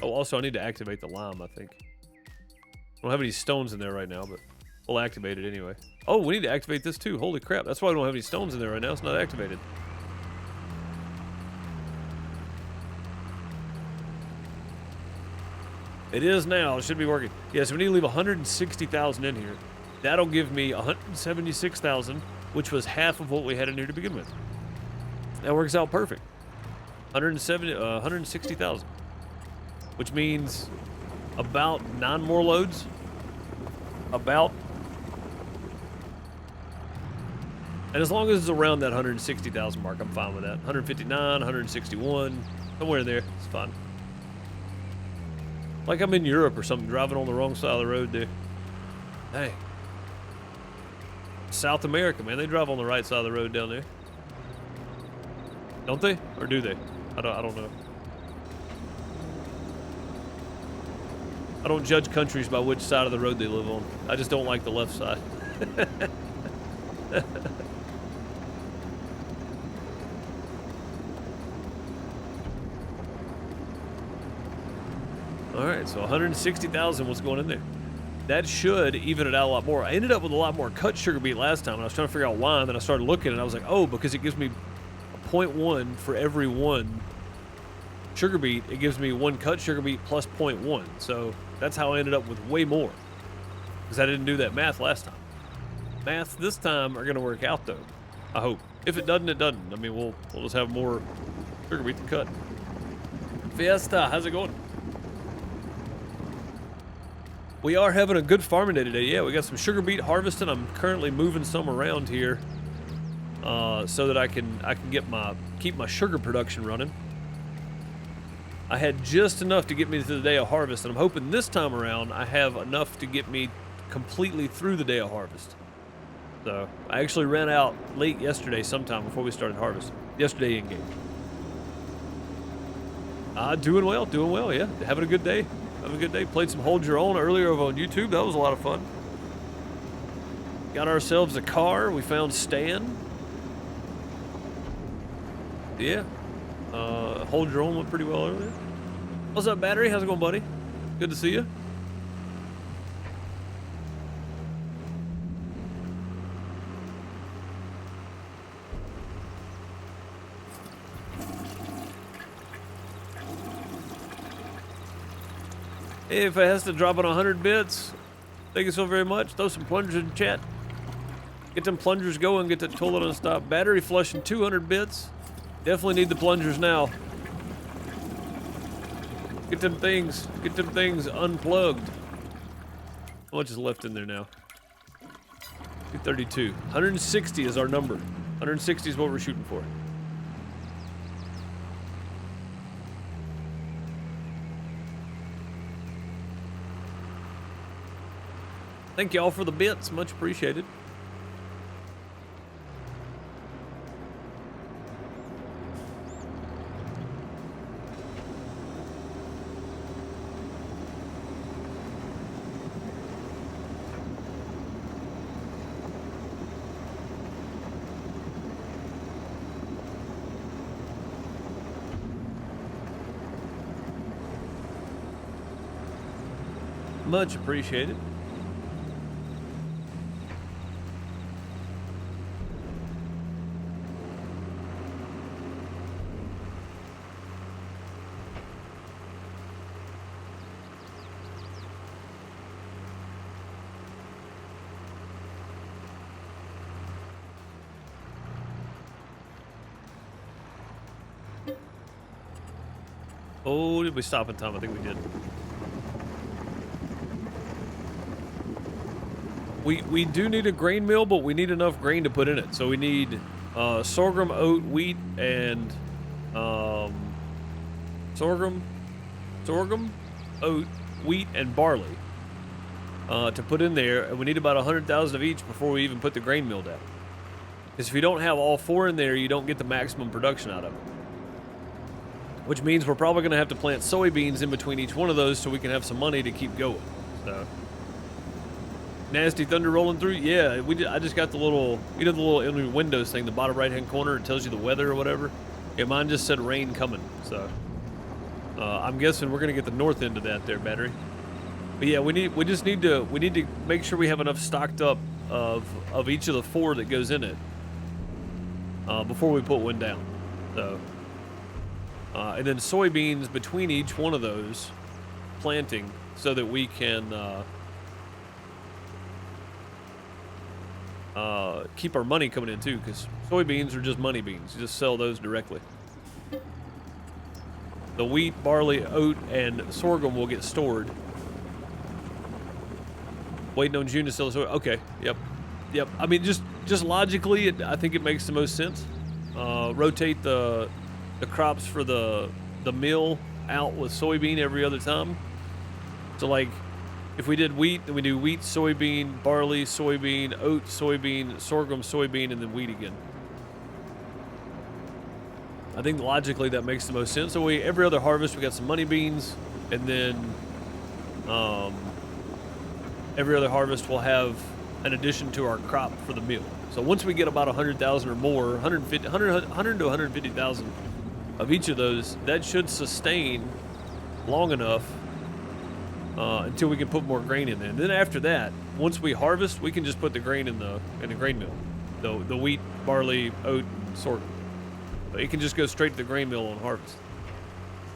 Oh, also, I need to activate the lime, I think. I don't have any stones in there right now, but we'll activate it anyway. Oh, we need to activate this too. Holy crap. That's why I don't have any stones in there right now. It's not activated. It is now. It should be working. Yeah, so we need to leave 160,000 in here. That'll give me 176,000, which was half of what we had in here to begin with. That works out perfect. 160,000, which means about 9 more loads. About. And as long as it's around that 160,000 mark, I'm fine with that. 159, 161, somewhere in there. It's fine. Like I'm in Europe or something, driving on the wrong side of the road there. Hey. South America, man. They drive on the right side of the road down there. Don't they? Or do they? I don't know. I don't judge countries by which side of the road they live on. I just don't like the left side. All right, so 160,000 was going in there. That should even it out a lot more. I ended up with a lot more cut sugar beet last time, and I was trying to figure out why, and then I started looking, and I was like, oh, because it gives me 0.1 for every 1 sugar beet. It gives me 1 cut sugar beet plus 0.1. So that's how I ended up with way more, because I didn't do that math last time. Math this time are going to work out, though. I hope. If it doesn't, it doesn't. I mean, we'll just have more sugar beet to cut. Fiesta, how's it going? We are having a good farming day today. Yeah, we got some sugar beet harvesting. I'm currently moving some around here so that I can keep my sugar production running. I had just enough to get me to the day of harvest, and I'm hoping this time around I have enough to get me completely through the day of harvest. So I actually ran out late yesterday sometime before we started harvest. Yesterday in game. Doing well, yeah. Having a good day. Having a good day. Played some Hold Your Own earlier over on YouTube. That was a lot of fun. Got ourselves a car. We found Stan. Yeah. Hold Your Own went pretty well earlier. What's up, Battery? How's it going, buddy? Good to see you. If it has to drop on 100 bits, thank you so very much. Throw some plungers in chat. Get them plungers going, get that toilet unstopped. Battery flushing 200 bits. Definitely need the plungers now. Get them things unplugged. How much is left in there now? 232. 160 is our number. 160 is what we're shooting for. Thank y'all for the bits. Much appreciated. Much appreciated. Oh, did we stop in time? I think we did. We do need a grain mill, but we need enough grain to put in it. So we need sorghum, oat, wheat, and sorghum, oat, wheat, and barley to put in there, and we need about 100,000 of each before we even put the grain mill down. Because if you don't have all 4 in there, you don't get the maximum production out of it. Which means we're probably going to have to plant soybeans in between each one of those so we can have some money to keep going. So, nasty thunder rolling through. Yeah, I just got the little, you know, the little in the Windows thing, the bottom right-hand corner. It tells you the weather or whatever. Yeah, mine just said rain coming. So, I'm guessing we're going to get the north end of that there, battery. But yeah, we need to make sure we have enough stocked up of each of the 4 that goes in it before we put one down. So, and then soybeans between each one of those planting so that we can keep our money coming in too, because soybeans are just money beans. You just sell those directly. The wheat, barley, oat, and sorghum will get stored. Waiting on June to sell the soy. Okay, yep. I mean, just logically, I think it makes the most sense. Rotate the crops for the mill out with soybean every other time. So like, if we did wheat, then we do wheat, soybean, barley, soybean, oat, soybean, sorghum, soybean, and then wheat again. I think logically that makes the most sense. So every other harvest we got some money beans, and then every other harvest we'll have an addition to our crop for the meal. So once we get about 100,000 or more, 100 to 150,000 of each of those, that should sustain long enough until we can put more grain in there. And then after that, once we harvest, we can just put the grain in the grain mill, the wheat, barley, oat, and sorghum. It can just go straight to the grain mill on harvest.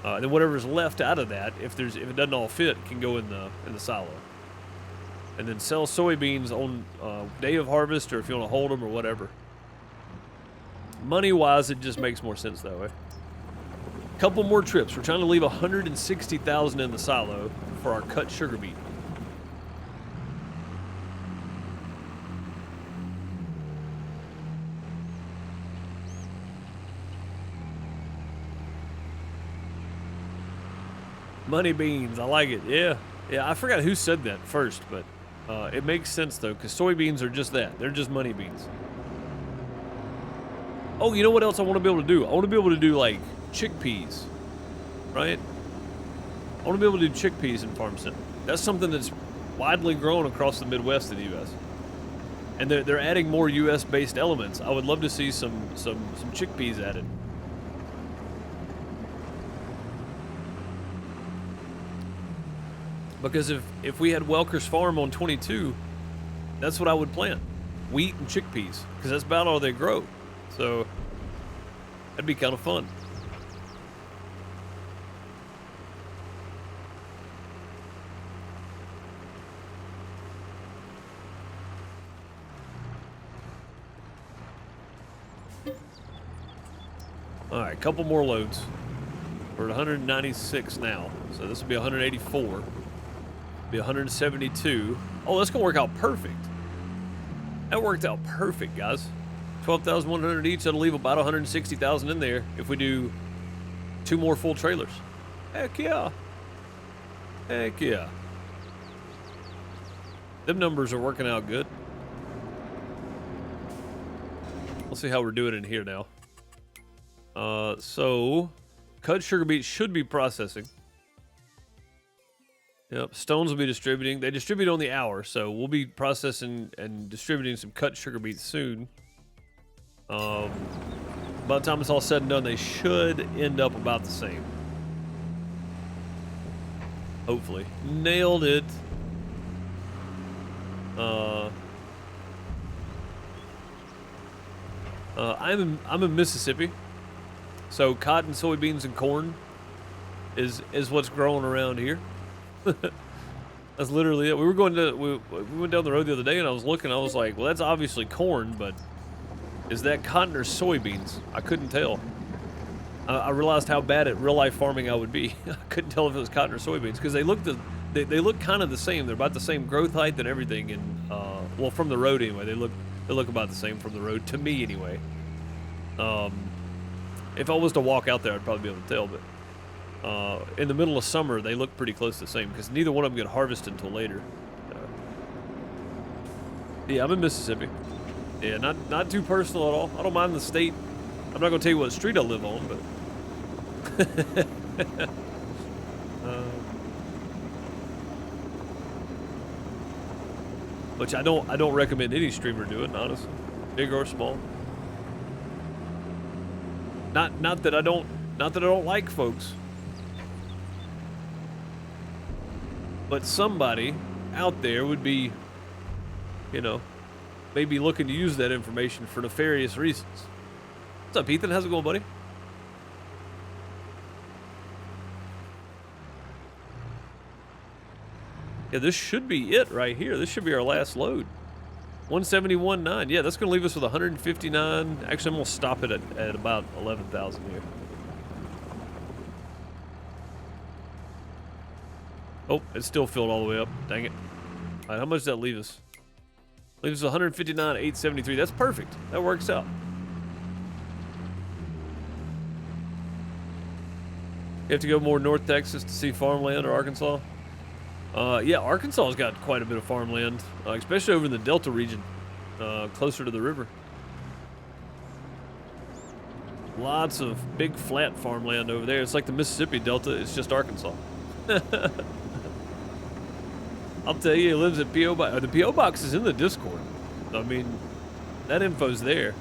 And then whatever's left out of that, if it doesn't all fit, can go in the silo. And then sell soybeans on day of harvest, or if you want to hold them or whatever. Money-wise, it just makes more sense that way. Couple more trips. We're trying to leave 160,000 in the silo for our cut sugar beet. Money beans, I like it. Yeah, I forgot who said that first, but it makes sense though, because soybeans are just that. They're just money beans. Oh, you know what else I want to be able to do? I want to be able to do like chickpeas, right? I want to be able to do chickpeas in Farm Sim. That's something that's widely grown across the Midwest of the U.S. And they're adding more U.S.-based elements. I would love to see some chickpeas added. Because if we had Welker's Farm on 22, that's what I would plant. Wheat and chickpeas, because that's about all they grow. So that'd be kind of fun. All right, couple more loads. We're at 196 now, so this will be 184. Be 172. Oh, that's gonna work out perfect. That worked out perfect, guys. 12,100 each. That'll leave about 160,000 in there if we do 2 more full trailers. Heck yeah. Heck yeah. Them numbers are working out good. We'll see how we're doing in here now. So cut sugar beet should be processing. Yep, stones will be distributing. They distribute on the hour, so we'll be processing and distributing some cut sugar beets soon. By the time it's all said and done, they should end up about the same. Hopefully. Nailed it. I'm in Mississippi, so cotton, soybeans, and corn is what's growing around here. That's literally it. We went down the road the other day, and I was looking. I was like, well, that's obviously corn, but is that cotton or soybeans? I couldn't tell. I realized how bad at real life farming I would be. I couldn't tell if it was cotton or soybeans because they look kind of the same. They're about the same growth height and everything. And well, from the road anyway, they look about the same from the road to me anyway. If I was to walk out there, I'd probably be able to tell, but in the middle of summer, they look pretty close to the same because neither one of them get harvested until later. Yeah, I'm in Mississippi. Yeah, not too personal at all. I don't mind the state. I'm not gonna tell you what street I live on, but which I don't recommend any streamer do it, honestly, big or small. Not that I don't like folks, but somebody out there would be, you know, maybe looking to use that information for nefarious reasons. What's up, Ethan? How's it going, buddy? Yeah, this should be it right here. This should be our last load. 171.9. Yeah, that's going to leave us with 159. Actually, I'm going to stop it at about 11,000 here. Oh, it's still filled all the way up. Dang it. All right, how much does that leave us? Leaves us 159,873. That's perfect. That works out. You have to go more North Texas to see farmland or Arkansas? Yeah, Arkansas's got quite a bit of farmland, especially over in the Delta region, closer to the river. Lots of big flat farmland over there. It's like the Mississippi Delta, it's just Arkansas. I'll tell you, he lives at P.O. Box. The P.O. Box is in the Discord. I mean, that info's there.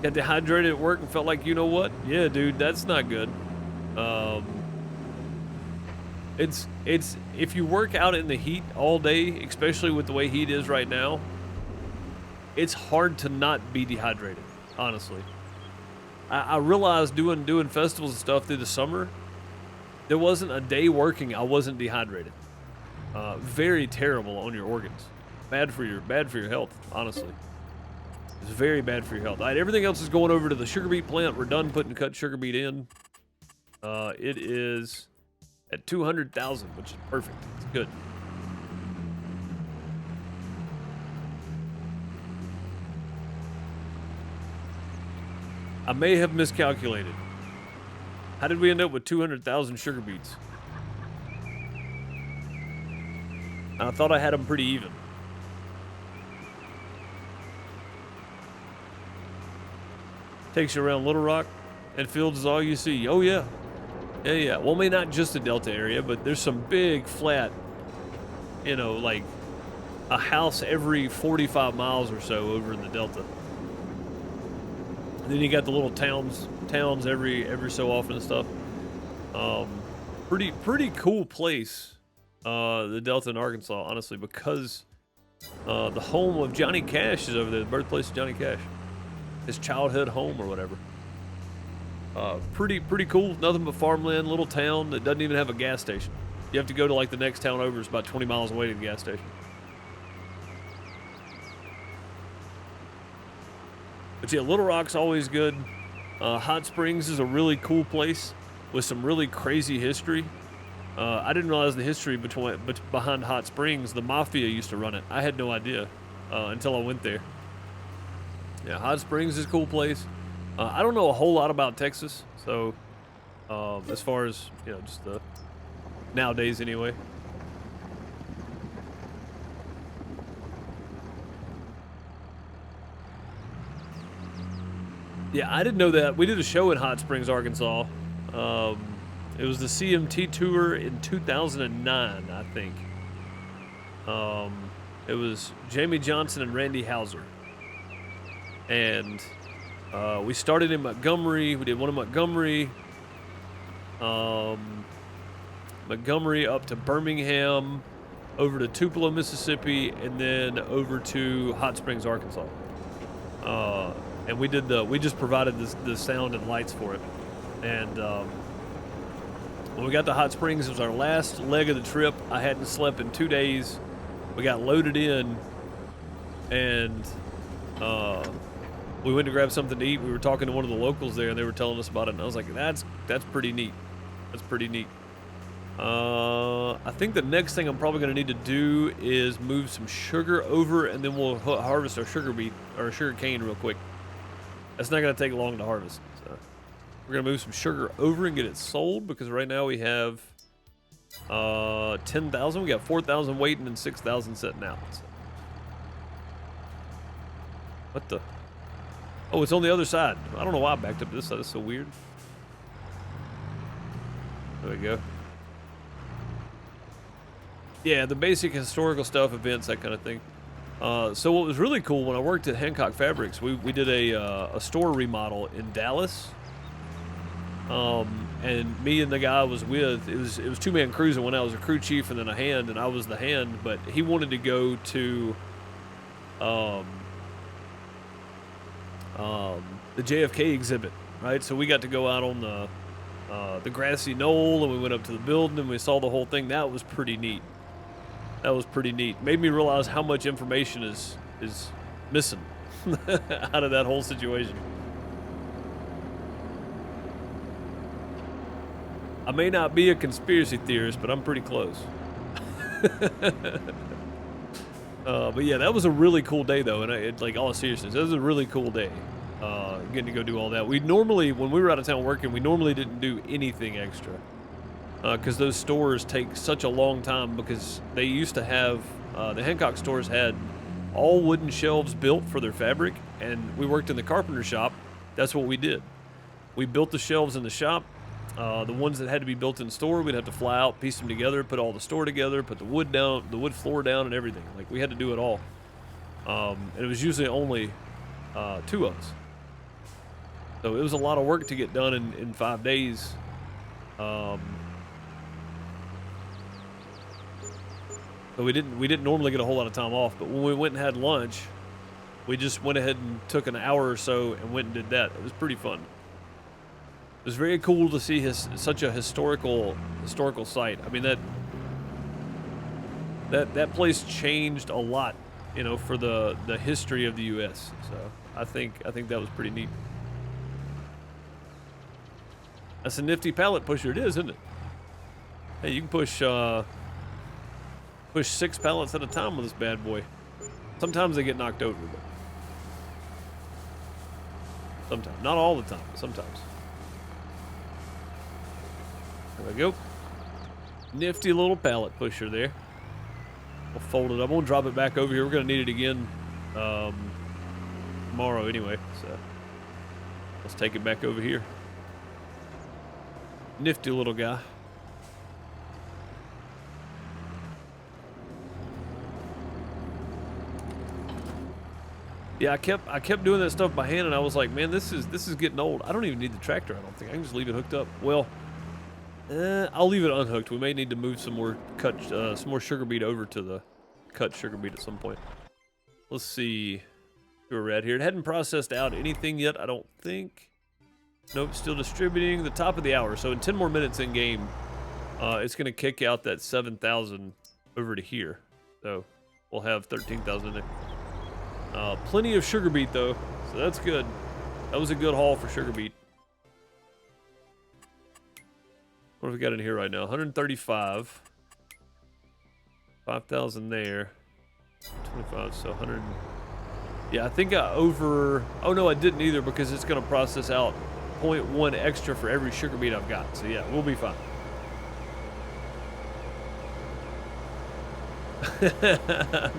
Got dehydrated at work and felt like, you know what? Yeah, dude, that's not good. It's if you work out in the heat all day, especially with the way heat is right now, it's hard to not be dehydrated, honestly. I realized doing festivals and stuff through the summer, there wasn't a day working I wasn't dehydrated. Very terrible on your organs. Bad for your health, honestly. It's very bad for your health. All right, everything else is going over to the sugar beet plant. We're done putting cut sugar beet in. It is at 200,000, which is perfect. It's good. I may have miscalculated. How did we end up with 200,000 sugar beets? I thought I had them pretty even. Takes you around Little Rock, and fields is all you see. Oh yeah, yeah. Well, maybe not just the Delta area, but there's some big flat, you know, like a house every 45 miles or so over in the Delta. And then you got the little towns every so often and stuff. Pretty cool place, the Delta in Arkansas, honestly, because the home of Johnny Cash is over there, the birthplace of Johnny Cash. His childhood home or whatever. Pretty cool. Nothing but farmland, little town that doesn't even have a gas station. You have to go to like the next town over. It's about 20 miles away to the gas station. But yeah, Little Rock's always good. Hot Springs is a really cool place with some really crazy history. I didn't realize the history behind Hot Springs. The mafia used to run it. I had no idea until I went there. Yeah, Hot Springs is a cool place. I don't know a whole lot about Texas, so as far as, you know, just nowadays anyway. Yeah, I didn't know that. We did a show in Hot Springs, Arkansas. It was the CMT tour in 2009, I think. It was Jamie Johnson and Randy Hauser. And we started in Montgomery. We did one in Montgomery. Montgomery up to Birmingham, over to Tupelo, Mississippi, and then over to Hot Springs, Arkansas. And we just provided the sound and lights for it. And when we got to Hot Springs, it was our last leg of the trip. I hadn't slept in 2 days. We got loaded in, and we went to grab something to eat. We were talking to one of the locals there, and they were telling us about it. And I was like, "That's pretty neat. That's pretty neat." I think the next thing I'm probably going to need to do is move some sugar over, and then we'll harvest our sugar beet or sugar cane real quick. That's not going to take long to harvest. So we're going to move some sugar over and get it sold, because right now we have 10,000. We got 4,000 waiting and 6,000 sitting out. So. What the? Oh, it's on the other side. I don't know why I backed up to this side. It's so weird. There we go. Yeah, the basic historical stuff, events, that kind of thing. So what was really cool, when I worked at Hancock Fabrics, we did a store remodel in Dallas. And me and the guy I was with, it was two-man crews, and when I was a crew chief and then a hand, and I was the hand, but he wanted to go to the JFK exhibit, right? So we got to go out on the grassy knoll, and we went up to the building and we saw the whole thing. That was pretty neat. That was pretty neat. Made me realize how much information is missing out of that whole situation. I may not be a conspiracy theorist, but I'm pretty close. But yeah, that was a really cool day, though, and like, all seriousness, that was a really cool day. Getting to go do all that. We normally, when we were out of town working, we normally didn't do anything extra, because those stores take such a long time, because they used to have, the Hancock stores had all wooden shelves built for their fabric, and we worked in the carpenter shop. That's what we did. We built the shelves in the shop. The ones that had to be built in store, we'd have to fly out, piece them together, put all the store together, put the wood down, the wood floor down, and everything. Like, we had to do it all. And it was usually only 2 of us. So it was a lot of work to get done in 5 days. So we didn't normally get a whole lot of time off, but when we went and had lunch, we just went ahead and took an hour or so and went and did that. It was pretty fun. It was very cool to see such a historical site. I mean, that place changed a lot, you know, for the history of the U.S. So I think that was pretty neat. That's a nifty pallet pusher. It is, isn't it? Hey, you can push 6 pallets at a time with this bad boy. Sometimes they get knocked over, but sometimes, not all the time, but sometimes. There we go. Nifty little pallet pusher there. We'll fold it up. We'll drop it back over here. We're going to need it again tomorrow anyway. So let's take it back over here. Nifty little guy. Yeah, I kept doing that stuff by hand, and I was like, man, this is getting old. I don't even need the tractor. I don't think I can just leave it hooked up. Well, I'll leave it unhooked. We may need to move some more sugar beet over to the cut sugar beet at some point. Let's see where we're at here. It hadn't processed out anything yet, I don't think. Nope, still distributing. The top of the hour. So in 10 more minutes in game, it's going to kick out that 7,000 over to here. So we'll have 13,000 in there. Plenty of sugar beet though, so that's good. That was a good haul for sugar beet. What have we got in here right now? 135. 5,000 there. 25, so 100. Yeah, I think I over. Oh no, I didn't either, because it's going to process out 0.1 extra for every sugar beet I've got. So yeah, we'll be fine.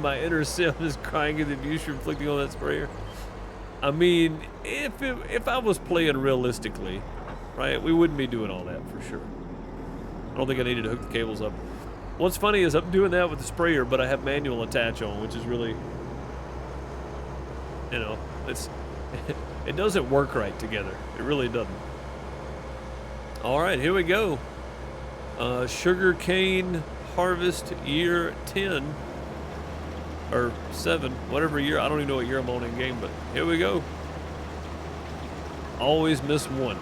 My inner Sim is crying at the abuse you're inflicting on that sprayer. I mean, if I was playing realistically, right, we wouldn't be doing all that for sure. I don't think I needed to hook the cables up. What's funny is I'm doing that with the sprayer, but I have manual attach on, which is really, you know, it doesn't work right together. It really doesn't. All right, here we go. Sugar cane harvest year 10 or 7, whatever year. I don't even know what year I'm on in game, but here we go. Always miss one.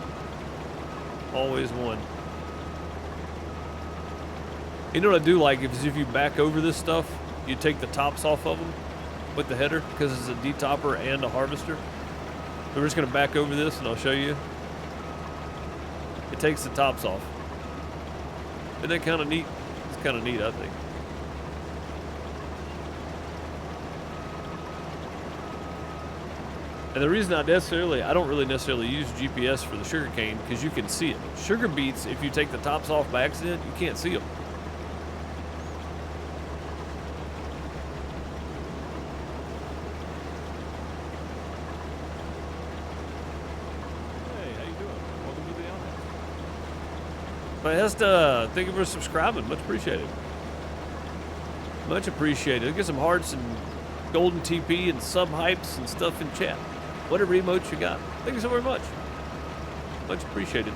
Always one. You know what I do like is if you back over this stuff, you take the tops off of them with the header, because it's a detopper and a harvester. So we're just going to back over this and I'll show you. It takes the tops off. Isn't that kind of neat? It's kind of neat, I think. And the reason I don't really necessarily use GPS for the sugarcane, because you can see it. Sugar beets, if you take the tops off by accident, you can't see them. Hey, how you doing? Welcome to the outhouse. But Hesta, thank you for subscribing. Much appreciated. Much appreciated. Get some hearts and golden TP and sub hypes and stuff in chat. Whatever emotes you got. Thank you so very much. Much appreciated.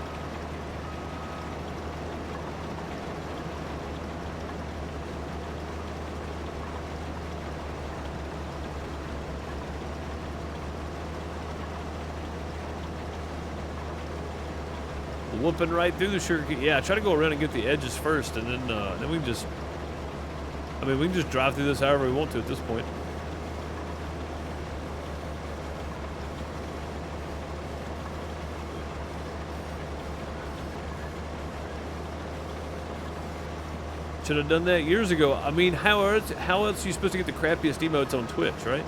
Whooping right through the sugar cane. Yeah, try to go around and get the edges first, and then we can just, we can just drive through this however we want to at this point. Should have done that years ago. I mean, how else are you supposed to get the crappiest emotes on Twitch, right?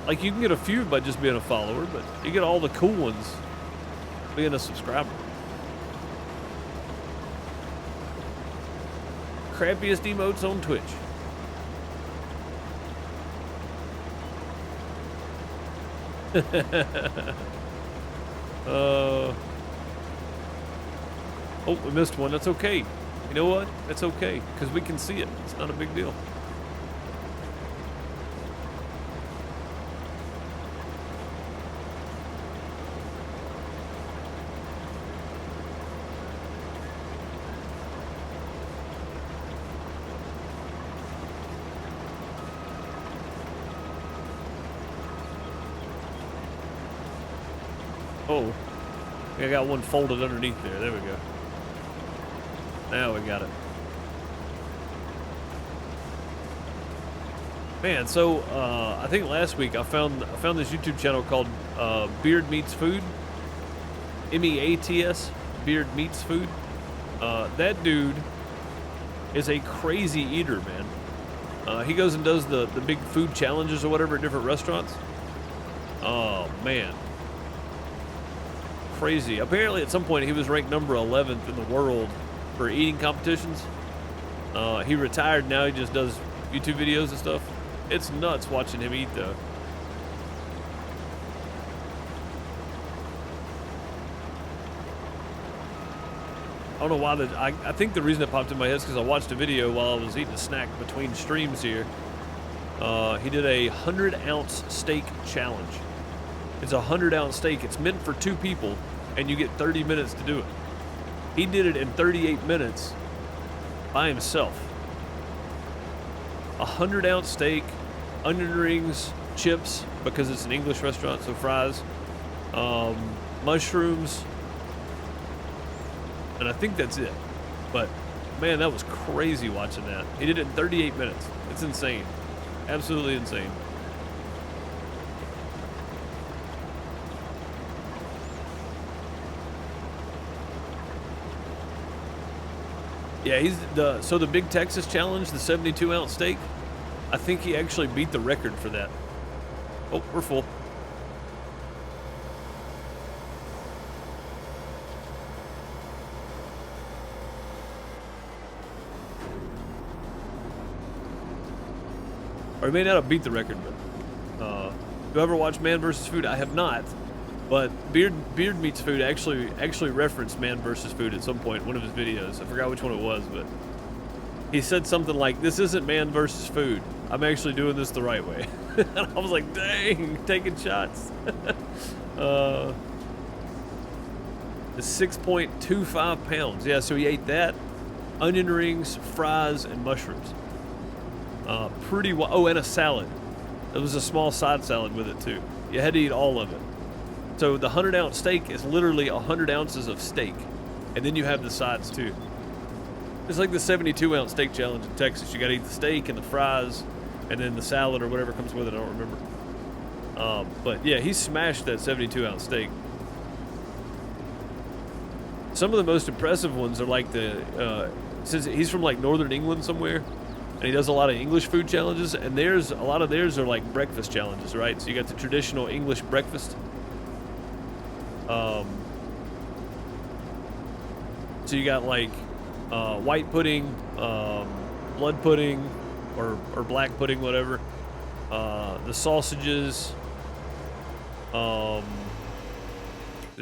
Like, you can get a few by just being a follower, but you get all the cool ones being a subscriber. Crappiest emotes on Twitch. Oh, we missed one. That's okay. You know what? That's okay, because we can see it. It's not a big deal. Oh, I got one folded underneath there. There we go. Now we got it. Man, so I think last week I found this YouTube channel called Beard Meets Food. MEATS, Beard Meets Food. That dude is a crazy eater, man. He goes and does the big food challenges or whatever at different restaurants. Oh man, crazy. Apparently at some point he was ranked number 11th in the world for eating competitions. He retired now. He just does YouTube videos and stuff. It's nuts watching him eat though. I don't know why I think the reason it popped in my head is because I watched a video while I was eating a snack between streams here. He did a 100-ounce steak challenge. It's a 100-ounce steak. It's meant for 2 people, and you get 30 minutes to do it. He did it in 38 minutes by himself. 100-ounce steak, onion rings, chips, because it's an English restaurant, so fries, mushrooms, and I think that's it. But, man, that was crazy watching that. He did it in 38 minutes. It's insane. Absolutely insane. Yeah, so the Big Texas Challenge, the 72-ounce steak, I think he actually beat the record for that. Oh, we're full. Or he may not have beat the record, but do I ever watch Man vs. Food? I have not. But Beard Meets Food actually referenced Man vs. Food at some point in one of his videos. I forgot which one it was, but he said something like, "This isn't Man vs. Food. I'm actually doing this the right way." And I was like, dang, taking shots. The 6.25 pounds. Yeah, so he ate that, onion rings, fries, and mushrooms. Oh, and a salad. There was a small side salad with it too. You had to eat all of it. So the 100-ounce steak is literally 100 ounces of steak. And then you have the sides too. It's like the 72-ounce steak challenge in Texas. You got to eat the steak and the fries and then the salad or whatever comes with it. I don't remember. But yeah, he smashed that 72-ounce steak. some of the most impressive ones are like since he's from like northern England somewhere, and he does a lot of English food challenges, and a lot of theirs are like breakfast challenges, right? So you got the traditional English breakfast. So you got like white pudding, blood pudding, or black pudding, whatever. The sausages. Did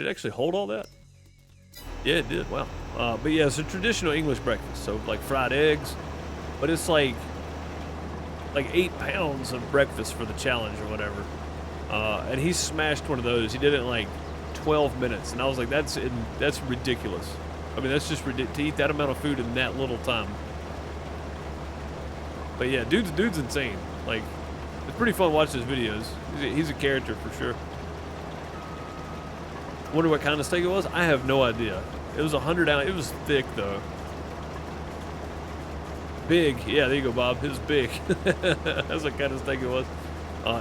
it actually hold all that? Yeah, it did. Wow. But yeah, it's a traditional English breakfast. So like fried eggs, but it's like 8 pounds of breakfast for the challenge or whatever. And he smashed one of those. He did it in like 12 minutes, and I was like, that's ridiculous. I mean, that's just ridiculous to eat that amount of food in that little time. But yeah, dude's insane. Like, it's pretty fun watching his videos. He's a character for sure. Wonder what kind of steak it was? I have no idea. It was 100 ounce. It was thick though. Big. Yeah, there you go, Bob. It was big. That's what kind of steak it was.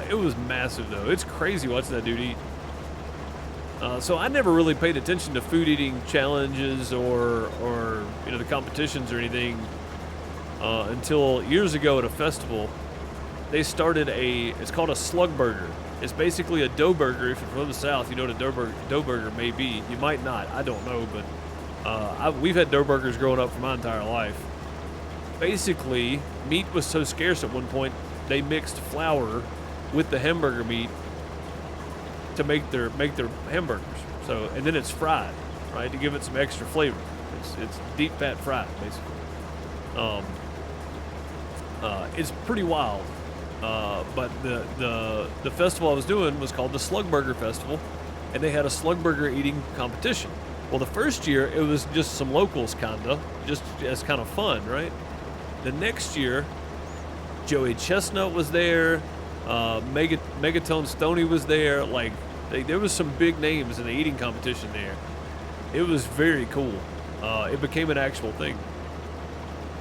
It was massive though. It's crazy watching that dude eat. So I never really paid attention to food eating challenges or the competitions or anything until years ago at a festival. They started it's called a slug burger. It's basically a dough burger. If you're from the South, you know what a dough burger may be. You might not. I don't know, but we've had dough burgers growing up for my entire life. Basically, meat was so scarce at one point, they mixed flour with the hamburger meat to make their hamburgers. So, and then it's fried, right, to give it some extra flavor. It's deep fat fried, basically. It's pretty wild. But the festival I was doing was called the Slug Burger Festival, and they had a slug burger eating competition. Well, the first year it was just some locals, just as kind of fun, right? The next year, Joey Chestnut was there, Megatone Stoney was there. Like, there was some big names in the eating competition there. It was very cool. It became an actual thing.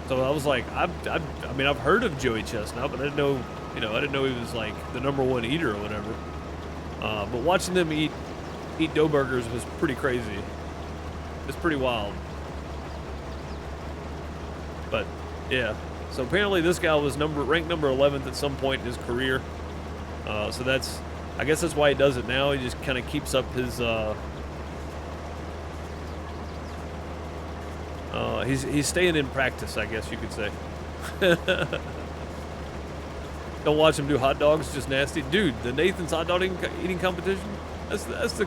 So I was like, I mean, I've heard of Joey Chestnut, but I didn't know, I didn't know he was like the #1 eater or whatever. But watching them eat dough burgers was pretty crazy. It's pretty wild. But yeah, so apparently this guy was ranked number 11th at some point in his career. So I guess that's why he does it now. He just kind of keeps up his. He's staying in practice, I guess you could say. Don't watch him do hot dogs, just nasty. Dude, the Nathan's hot dog eating competition, that's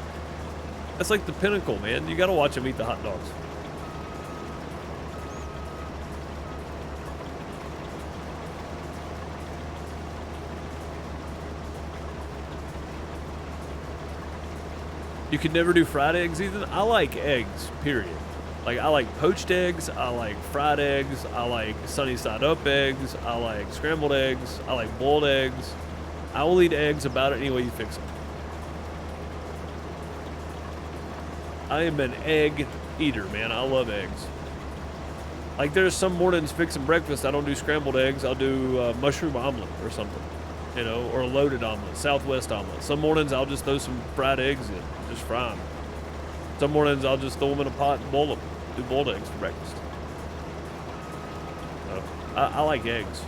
like the pinnacle, man. You gotta watch him eat the hot dogs. You could never do fried eggs, Ethan? I like eggs, period. Like, I like poached eggs, I like fried eggs, I like sunny side up eggs, I like scrambled eggs, I like boiled eggs. I will eat eggs about it any way you fix them. I am an egg eater, man. I love eggs. Like, there's some mornings fixing breakfast, I don't do scrambled eggs, I'll do mushroom omelet or something, or a loaded omelet, Southwest omelet. Some mornings I'll just throw some fried eggs in, just fry them. Some mornings I'll just throw them in a pot and boil them. Do boiled eggs for breakfast. So, I like eggs.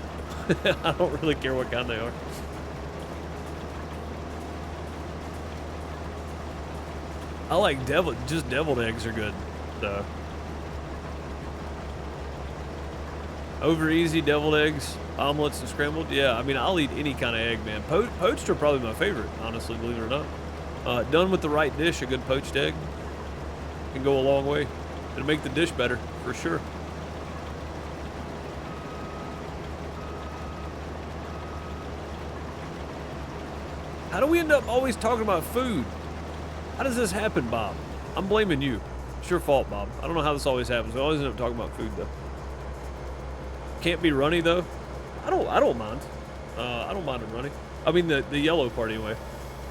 I don't really care what kind they are. I like deviled eggs are good. So, over easy deviled eggs, omelets and scrambled. Yeah, I mean, I'll eat any kind of egg, man. Poached are probably my favorite, honestly, believe it or not. Done with the right dish, a good poached egg can go a long way. It'll make the dish better, for sure. How do we end up always talking about food? How does this happen, Bob? I'm blaming you. It's your fault, Bob. I don't know how this always happens. We always end up talking about food, though. Can't be runny, though. I don't mind. I don't mind it runny. I mean, the yellow part, anyway.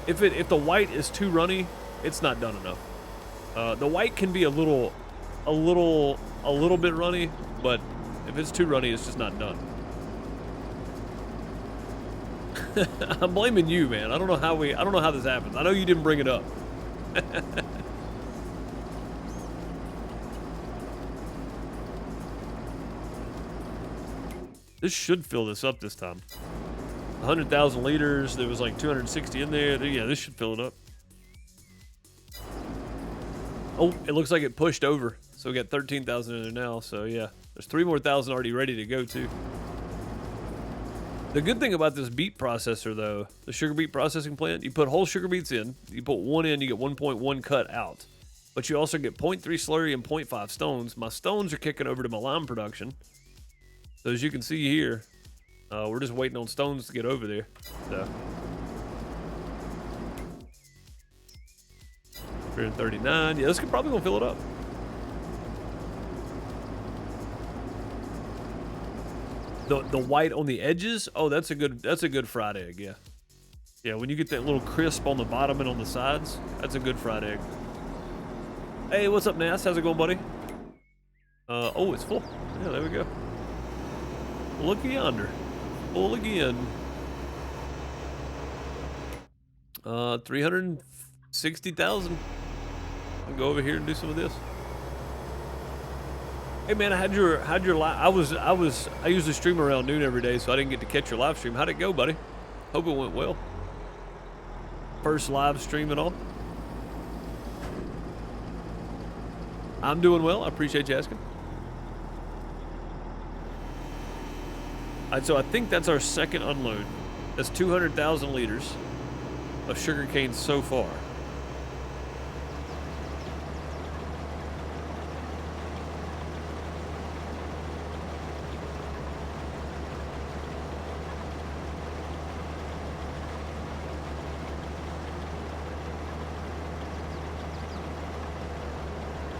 If the white is too runny, it's not done enough. The white can be a little bit runny, but if it's too runny, it's just not done. I'm blaming you, man. I don't know how this happens. I know you didn't bring it up. This should fill this up this time. 100,000 liters. There was like 260 in there. Yeah, this should fill it up. Oh, it looks like it pushed over. So we got 13,000 in there now. So yeah, there's 3 more thousand already ready to go too. The good thing about this beet processor though, the sugar beet processing plant, you put whole sugar beets in, you put 1 in, you get 1.1 cut out. But you also get 0.3 slurry and 0.5 stones. My stones are kicking over to my lime production. So as you can see here, we're just waiting on stones to get over there. So 339. Yeah, this could probably gonna fill it up. The white on the edges, oh, that's a good fried egg, yeah. Yeah, when you get that little crisp on the bottom and on the sides, that's a good fried egg. Hey, what's up, Nas? How's it going, buddy? Oh, it's full. Yeah, there we go. Look yonder. Full again. 360,000. I'll go over here and do some of this. Hey man, how'd your live? I usually stream around noon every day, so I didn't get to catch your live stream. How'd it go, buddy? Hope it went well. First live stream and all. I'm doing well. I appreciate you asking. All right, so I think that's our second unload. That's 200,000 liters of sugarcane so far.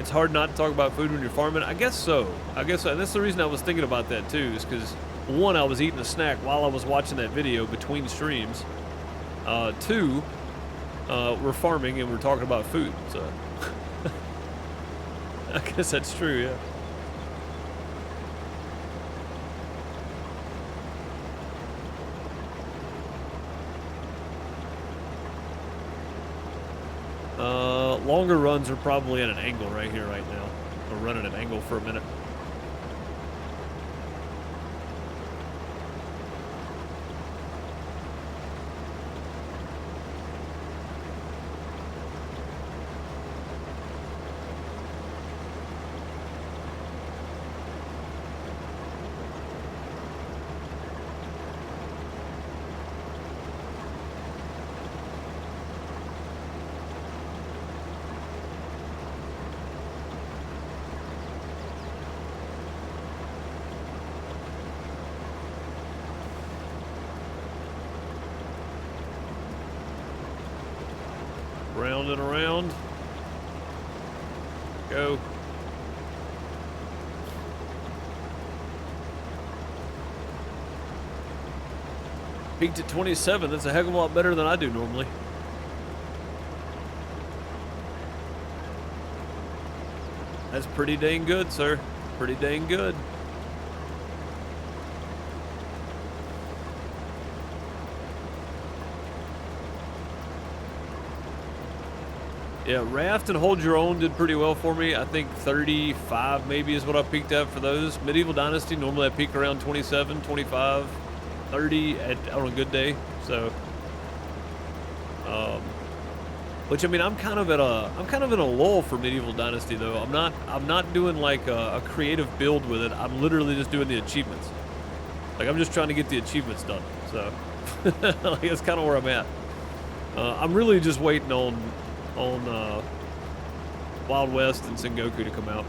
It's hard not to talk about food when you're farming. I guess so. And that's the reason I was thinking about that too, is because one, I was eating a snack while I was watching that video between streams. Two, we're farming and we're talking about food. So I guess that's true, yeah. Longer runs are probably at an angle right here, right now. We're running an angle for a minute. Round and around. Go. Peaked at 27. That's a heck of a lot better than I do normally. That's pretty dang good, sir. Pretty dang good. Yeah, Raft and Hold Your Own did pretty well for me. I think 35 maybe is what I peaked at for those. Medieval Dynasty, normally I peak around 27, 25, 30 on a good day. So, which I mean, I'm kind of in a lull for Medieval Dynasty though. I'm not doing like a creative build with it. I'm literally just doing the achievements. Like I'm just trying to get the achievements done. So, like, that's kind of where I'm at. I'm really just waiting on Wild West and Sengoku to come out.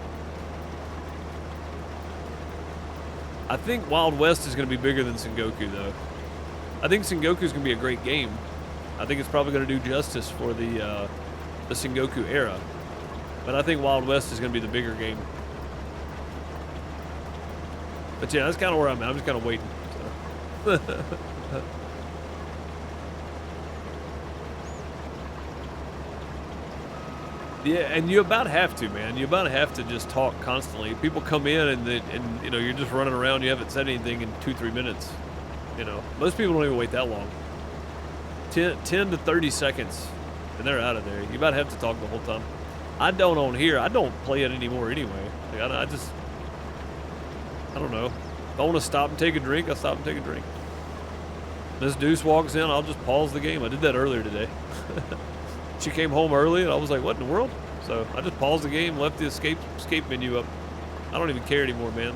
I think Wild West is going to be bigger than Sengoku, though. I think Sengoku is going to be a great game. I think it's probably going to do justice for the Sengoku era. But I think Wild West is going to be the bigger game. But yeah, that's kind of where I'm at. I'm just kind of waiting. So. Yeah, and you about have to, man. You about have to just talk constantly. People come in and you know, you're just running around. You haven't said anything in 2-3 minutes. You know, most people don't even wait that long. 10 to 30 seconds, and they're out of there. You about have to talk the whole time. I don't on here. I don't play it anymore anyway. Like, I don't know. If I want to stop and take a drink, I stop and take a drink. Miss Deuce walks in, I'll just pause the game. I did that earlier today. She came home early, and I was like, what in the world? So I just paused the game, left the escape menu up. I don't even care anymore, man.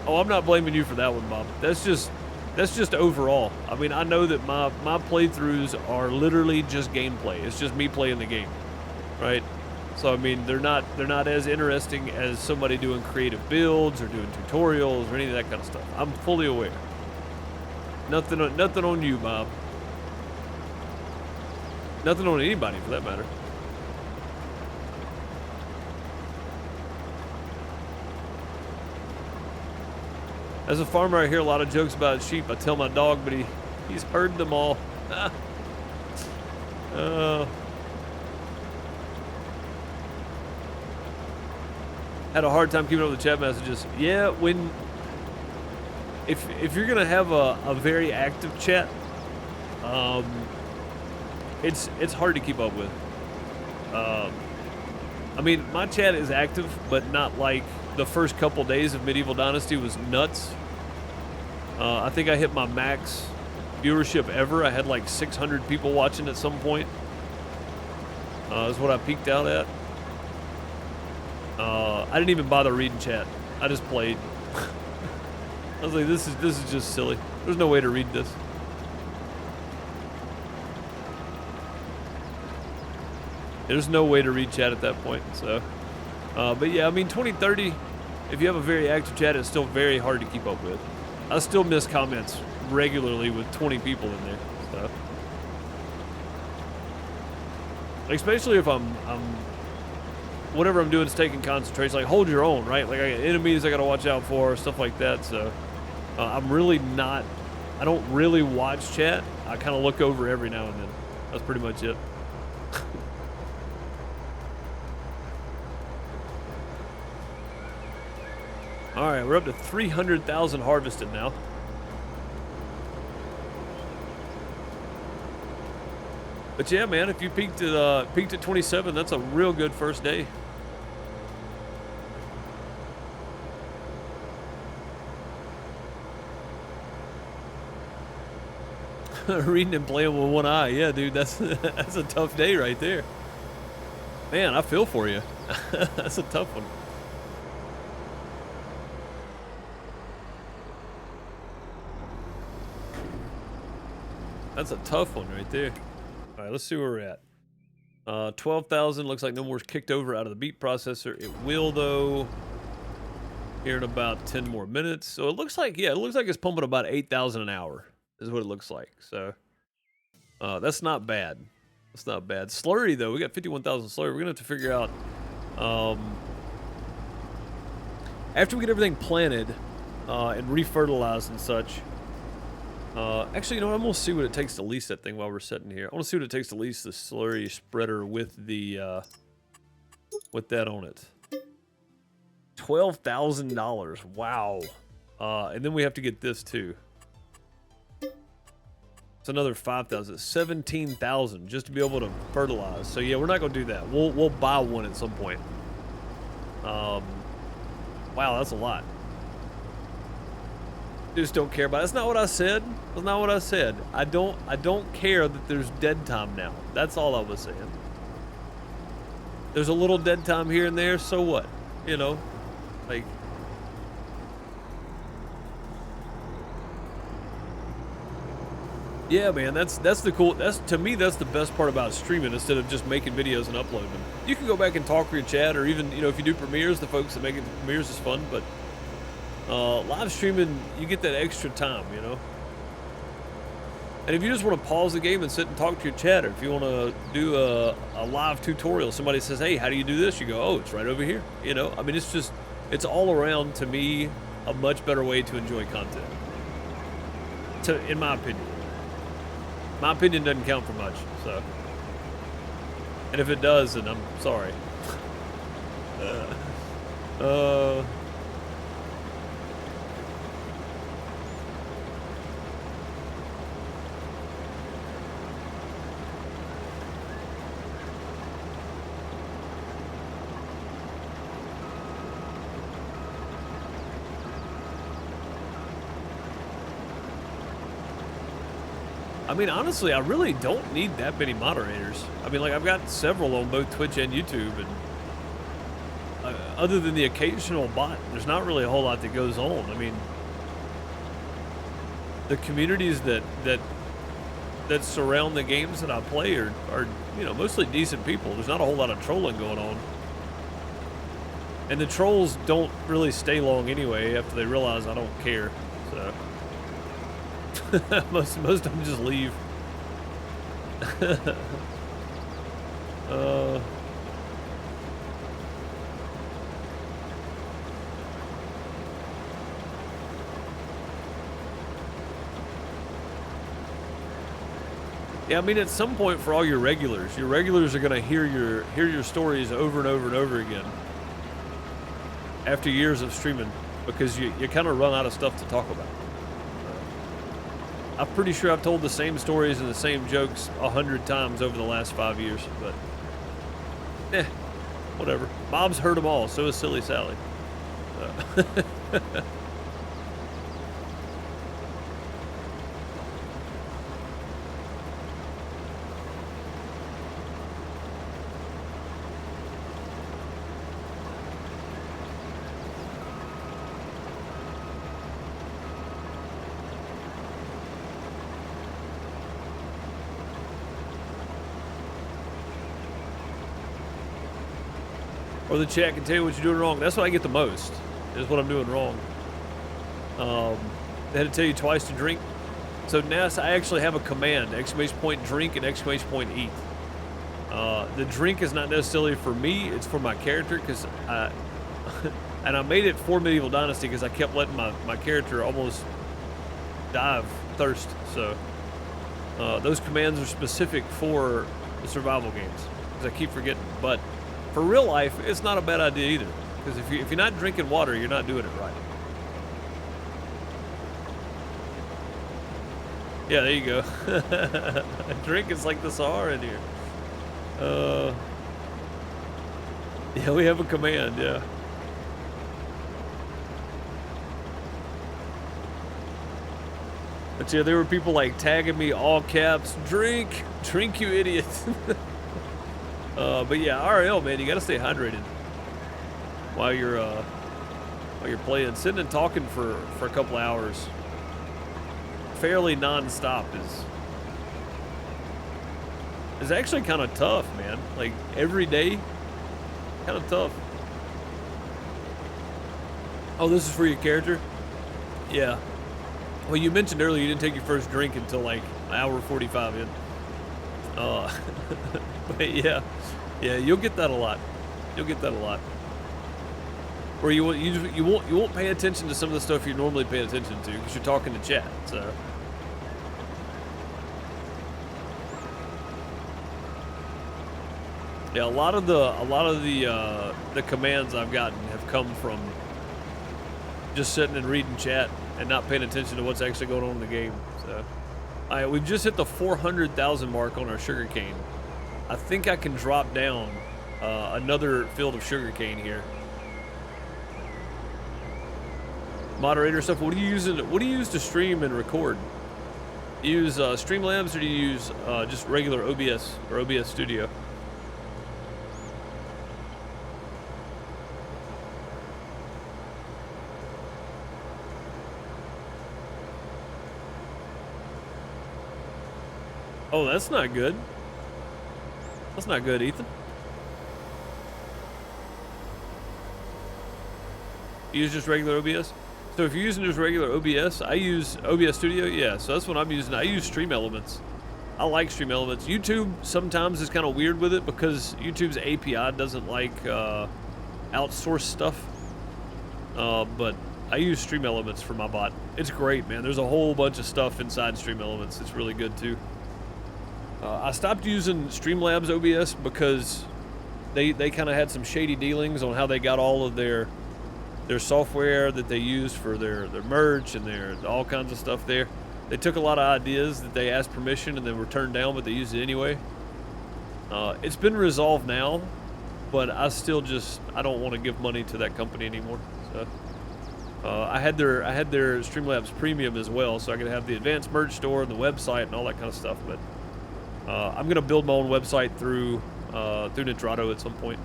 Oh, I'm not blaming you for that one, Bob. That's just overall. I mean, I know that my playthroughs are literally just gameplay. It's just me playing the game, right? So I mean, they're not as interesting as somebody doing creative builds or doing tutorials or any of that kind of stuff. I'm fully aware. Nothing on you, Bob. Nothing on anybody for that matter. As a farmer, I hear a lot of jokes about sheep. I tell my dog, but he's heard them all. Had a hard time keeping up with the chat messages. Yeah, if you're gonna have a very active chat, it's hard to keep up with. I mean, my chat is active, but not like the first couple days of Medieval Dynasty was nuts. I think I hit my max viewership ever. I had like 600 people watching at some point. Is what I peaked out at. I didn't even bother reading chat. I just played. I was like, this is just silly. There's no way to read this. There's no way to read chat at that point. So, but yeah, I mean, 2030. If you have a very active chat, it's still very hard to keep up with. I still miss comments regularly with 20 people in there. So, especially if I'm whatever I'm doing is taking concentration. Like, hold your own, right? Like, I got enemies I got to watch out for, stuff like that. So, I'm really not. I don't really watch chat. I kind of look over every now and then. That's pretty much it. All right, we're up to 300,000 harvested now. But yeah, man, if you peaked at 27, that's a real good first day. Reading and playing with one eye, yeah, dude, that's a tough day right there. Man, I feel for you. That's a tough one. That's a tough one right there. All right, let's see where we're at. 12,000 looks like no more's kicked over out of the beat processor. It will though here in about 10 more minutes. So it looks like, yeah, it looks like it's pumping about 8,000 an hour is what it looks like. So that's not bad. That's not bad. Slurry though, we got 51,000 slurry. We're gonna have to figure out after we get everything planted and refertilized and such. Actually, you know what? I'm gonna see what it takes to lease that thing while we're sitting here. I want to see what it takes to lease the slurry spreader with the with that on it. $12,000. Wow. And then we have to get this too. It's another 5,000. 17,000 just to be able to fertilize. So yeah, we're not gonna do that. We'll buy one at some point. Wow, that's a lot. Just don't care about it. That's not what I said. That's not what I said. I don't care that there's dead time now. That's all I was saying. There's a little dead time here and there, so what? You know? Like, yeah, man, that's the cool, to me that's the best part about streaming instead of just making videos and uploading them. You can go back and talk with your chat, or even, you know, if you do premieres, the folks that make it premieres is fun, but live streaming, you get that extra time, you know? And if you just want to pause the game and sit and talk to your chat, or if you want to do a live tutorial, somebody says, hey, how do you do this? You go, oh, it's right over here. You know, I mean, it's all around, to me, a much better way to enjoy content. In my opinion. My opinion doesn't count for much, so. And if it does, then I'm sorry. I mean, honestly, I really don't need that many moderators. I mean, like, I've got several on both Twitch and YouTube, and other than the occasional bot, there's not really a whole lot that goes on. I mean, the communities that surround the games that I play are you know, mostly decent people. There's not a whole lot of trolling going on. And the trolls don't really stay long anyway after they realize I don't care. So most of them just leave. Yeah, I mean, at some point, for all your regulars are gonna hear your stories over and over and over again after years of streaming, because you kind of run out of stuff to talk about. I'm pretty sure I've told the same stories and the same jokes 100 times over the last 5 years, but whatever. Bob's heard them all, so is Silly Sally. Or the chat can tell you what you're doing wrong. That's what I get the most, is what I'm doing wrong. They had to tell you twice to drink. So now I actually have a command, ! Drink and ! Eat. The drink is not necessarily for me, it's for my character, because and I made it for Medieval Dynasty because I kept letting my character almost die of thirst. So those commands are specific for the survival games, because I keep forgetting. But for real life, it's not a bad idea either, because if you're not drinking water, you're not doing it right. Yeah, there you go. Drink is like the Sahara in here. Yeah, we have a command, yeah. But yeah, there were people like tagging me, all caps, drink, you idiot. But yeah, RL, man, you gotta stay hydrated while you're playing. Sitting and talking for a couple hours, fairly non-stop, is actually kind of tough, man. Like, every day, kind of tough. Oh, this is for your character? Yeah. Well, you mentioned earlier you didn't take your first drink until like an hour 45 in. But yeah, you'll get that a lot. You'll get that a lot. Or you won't pay attention to some of the stuff you normally pay attention to because you're talking to chat. So. Yeah, a lot of the commands I've gotten have come from just sitting and reading chat and not paying attention to what's actually going on in the game. So, all right, we've just hit the 400,000 mark on our sugarcane. I think I can drop down another field of sugarcane here. Moderator stuff. What do you use to stream and record? Do you use Streamlabs, or do you use just regular OBS or OBS Studio? Oh, that's not good. That's not good, Ethan. You use just regular OBS? So if you're using just regular OBS, I use OBS Studio, yeah, so that's what I'm using. I use Stream Elements. I like Stream Elements. YouTube sometimes is kind of weird with it because YouTube's API doesn't like outsource stuff. But I use Stream Elements for my bot. It's great, man. There's a whole bunch of stuff inside Stream Elements. It's really good too. I stopped using Streamlabs OBS because they kind of had some shady dealings on how they got all of their software that they use for their merch and their all kinds of stuff there. They took a lot of ideas that they asked permission and then were turned down, but they used it anyway. It's been resolved now, but I still I don't want to give money to that company anymore. So I had their Streamlabs Premium as well, so I could have the advanced merge store and the website and all that kind of stuff. But I'm gonna build my own website through Nitrado at some point.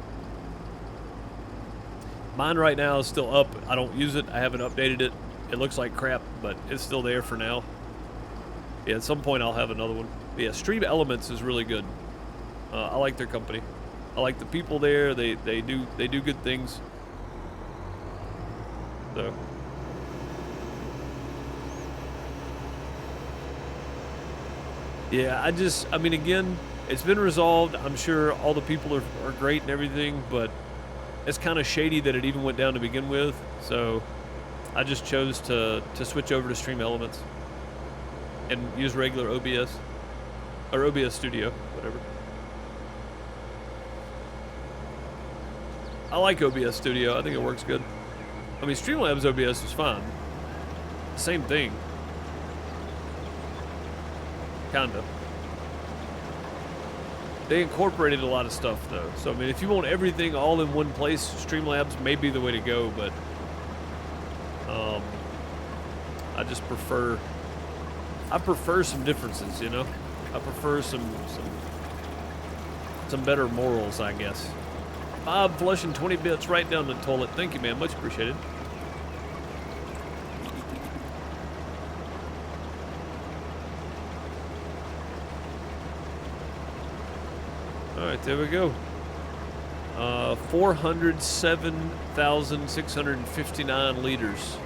Mine right now is still up. I don't use it. I haven't updated it. It looks like crap, but it's still there for now. Yeah, at some point I'll have another one. But yeah, Stream Elements is really good. I like their company. I like the people there. They do good things. So. Yeah, I mean, again, it's been resolved. I'm sure all the people are great and everything, but it's kind of shady that it even went down to begin with. So I just chose to switch over to Stream Elements and use regular OBS or OBS Studio, whatever. I like OBS Studio. I think it works good. I mean, Streamlabs OBS is fine. Same thing. Kinda. They incorporated a lot of stuff though. So I mean, if you want everything all in one place, Streamlabs may be the way to go, but I just prefer some differences, you know? I prefer some better morals, I guess. Bob flushing 20 bits right down the toilet. Thank you, man. Much appreciated. All right, there we go. 407,659 liters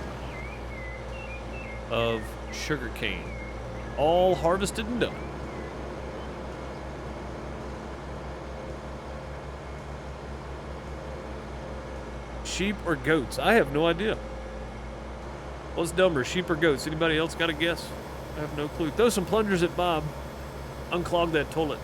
of sugar cane, all harvested and done. Sheep or goats? I have no idea. What's dumber, sheep or goats? Anybody else got a guess? I have no clue. Throw some plungers at Bob. Unclog that toilet.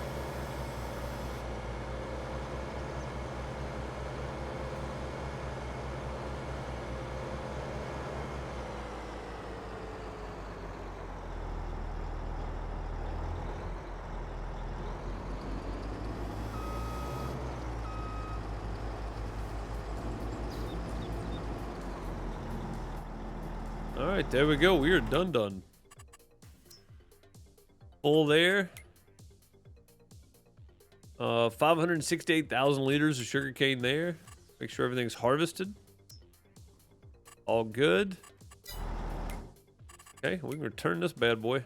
All right, there we go. We are done. Full there. 568,000 liters of sugarcane there. Make sure everything's harvested. All good. Okay, we can return this bad boy.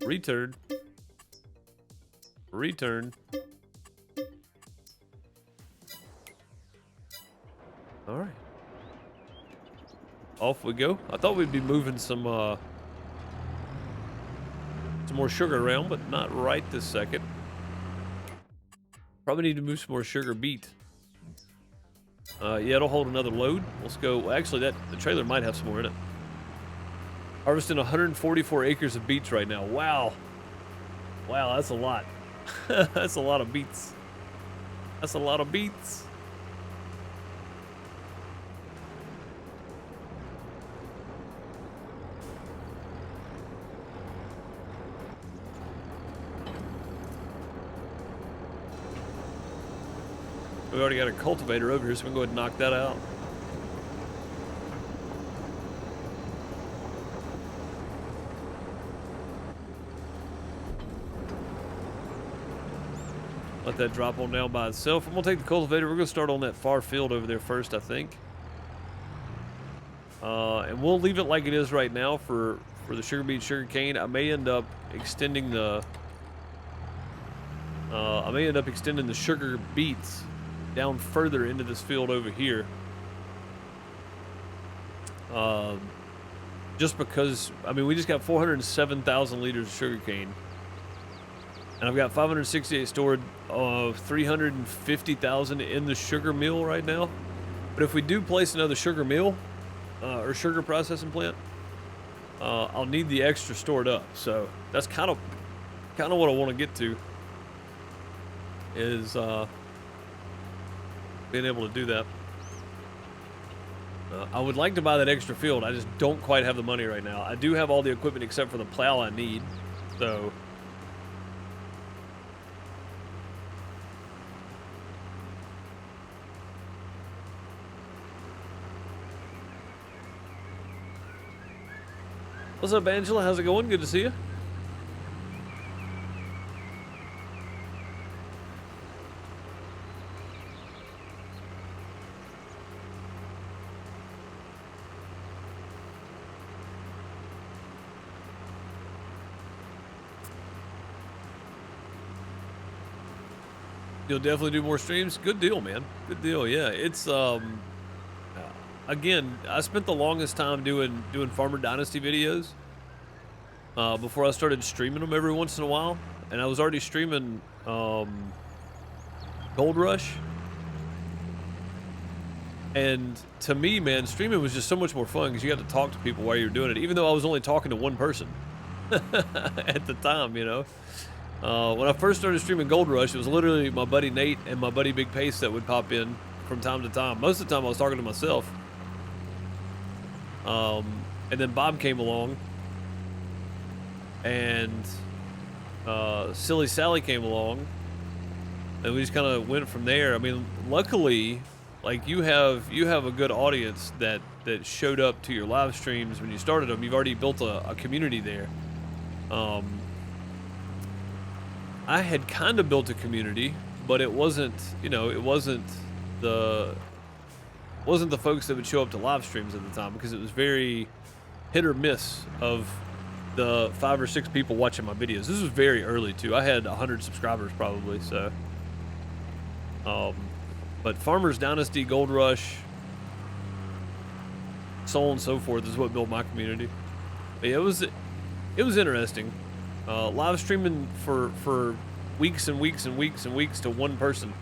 Return. All right. Off we go. I thought we'd be moving some more sugar around, but not right this second. Probably need to move some more sugar beet. Yeah, it'll hold another load. Let's go. Well, actually, the trailer might have some more in it. Harvesting 144 acres of beets right now. Wow. Wow, that's a lot. That's a lot of beets. That's a lot of beets. We already got a cultivator over here, so we can go ahead and knock that out. Let that drop on down by itself. I'm gonna take the cultivator. We're gonna start on that far field over there first, I think. And we'll leave it like it is right now for the sugar beet, sugar cane. I may end up extending the sugar beets down further into this field over here. Just because, I mean, we just got 407,000 liters of sugar cane. And I've got 568 stored, 350,000 in the sugar mill right now. But if we do place another sugar mill, or sugar processing plant, I'll need the extra stored up. So that's kind of what I want to get to, is being able to do that. I would like to buy that extra field. I just don't quite have the money right now. I do have all the equipment except for the plow I need. So What's up, Angela? How's it going? Good to see you. You'll definitely do more streams. Good deal, man. Good deal. Yeah, it's again, I spent the longest time doing Farmer Dynasty videos before I started streaming them every once in a while, and I was already streaming Gold Rush. And to me, man, streaming was just so much more fun because you got to talk to people while you were doing it, even though I was only talking to one person at the time, you know. When I first started streaming Gold Rush, it was literally my buddy Nate and my buddy Big Pace that would pop in from time to time. Most of the time I was talking to myself. And then Bob came along, and Silly Sally came along, and we just kind of went from there. I mean, luckily, like you have a good audience that showed up to your live streams when you started them. You've already built a community there. I had kind of built a community, but it wasn't, you know, it wasn't the folks that would show up to live streams at the time, because it was very hit or miss of the 5 or 6 people watching my videos. This was very early too. I had 100 subscribers probably, so. But Farmers Dynasty, Gold Rush, so on and so forth is what built my community. But yeah, it was interesting. Live streaming for weeks and weeks and weeks and weeks to one person,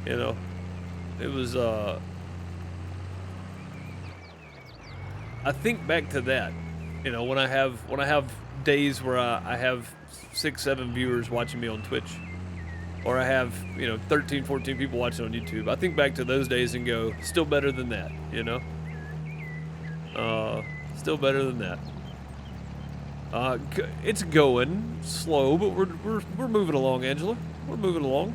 you know, it was, I think back to that, you know, when I have days where I have 6, 7 viewers watching me on Twitch, or I have, you know, 13, 14 people watching on YouTube. I think back to those days and go, still better than that, you know, still better than that. It's going slow, but we're moving along, Angela. We're moving along.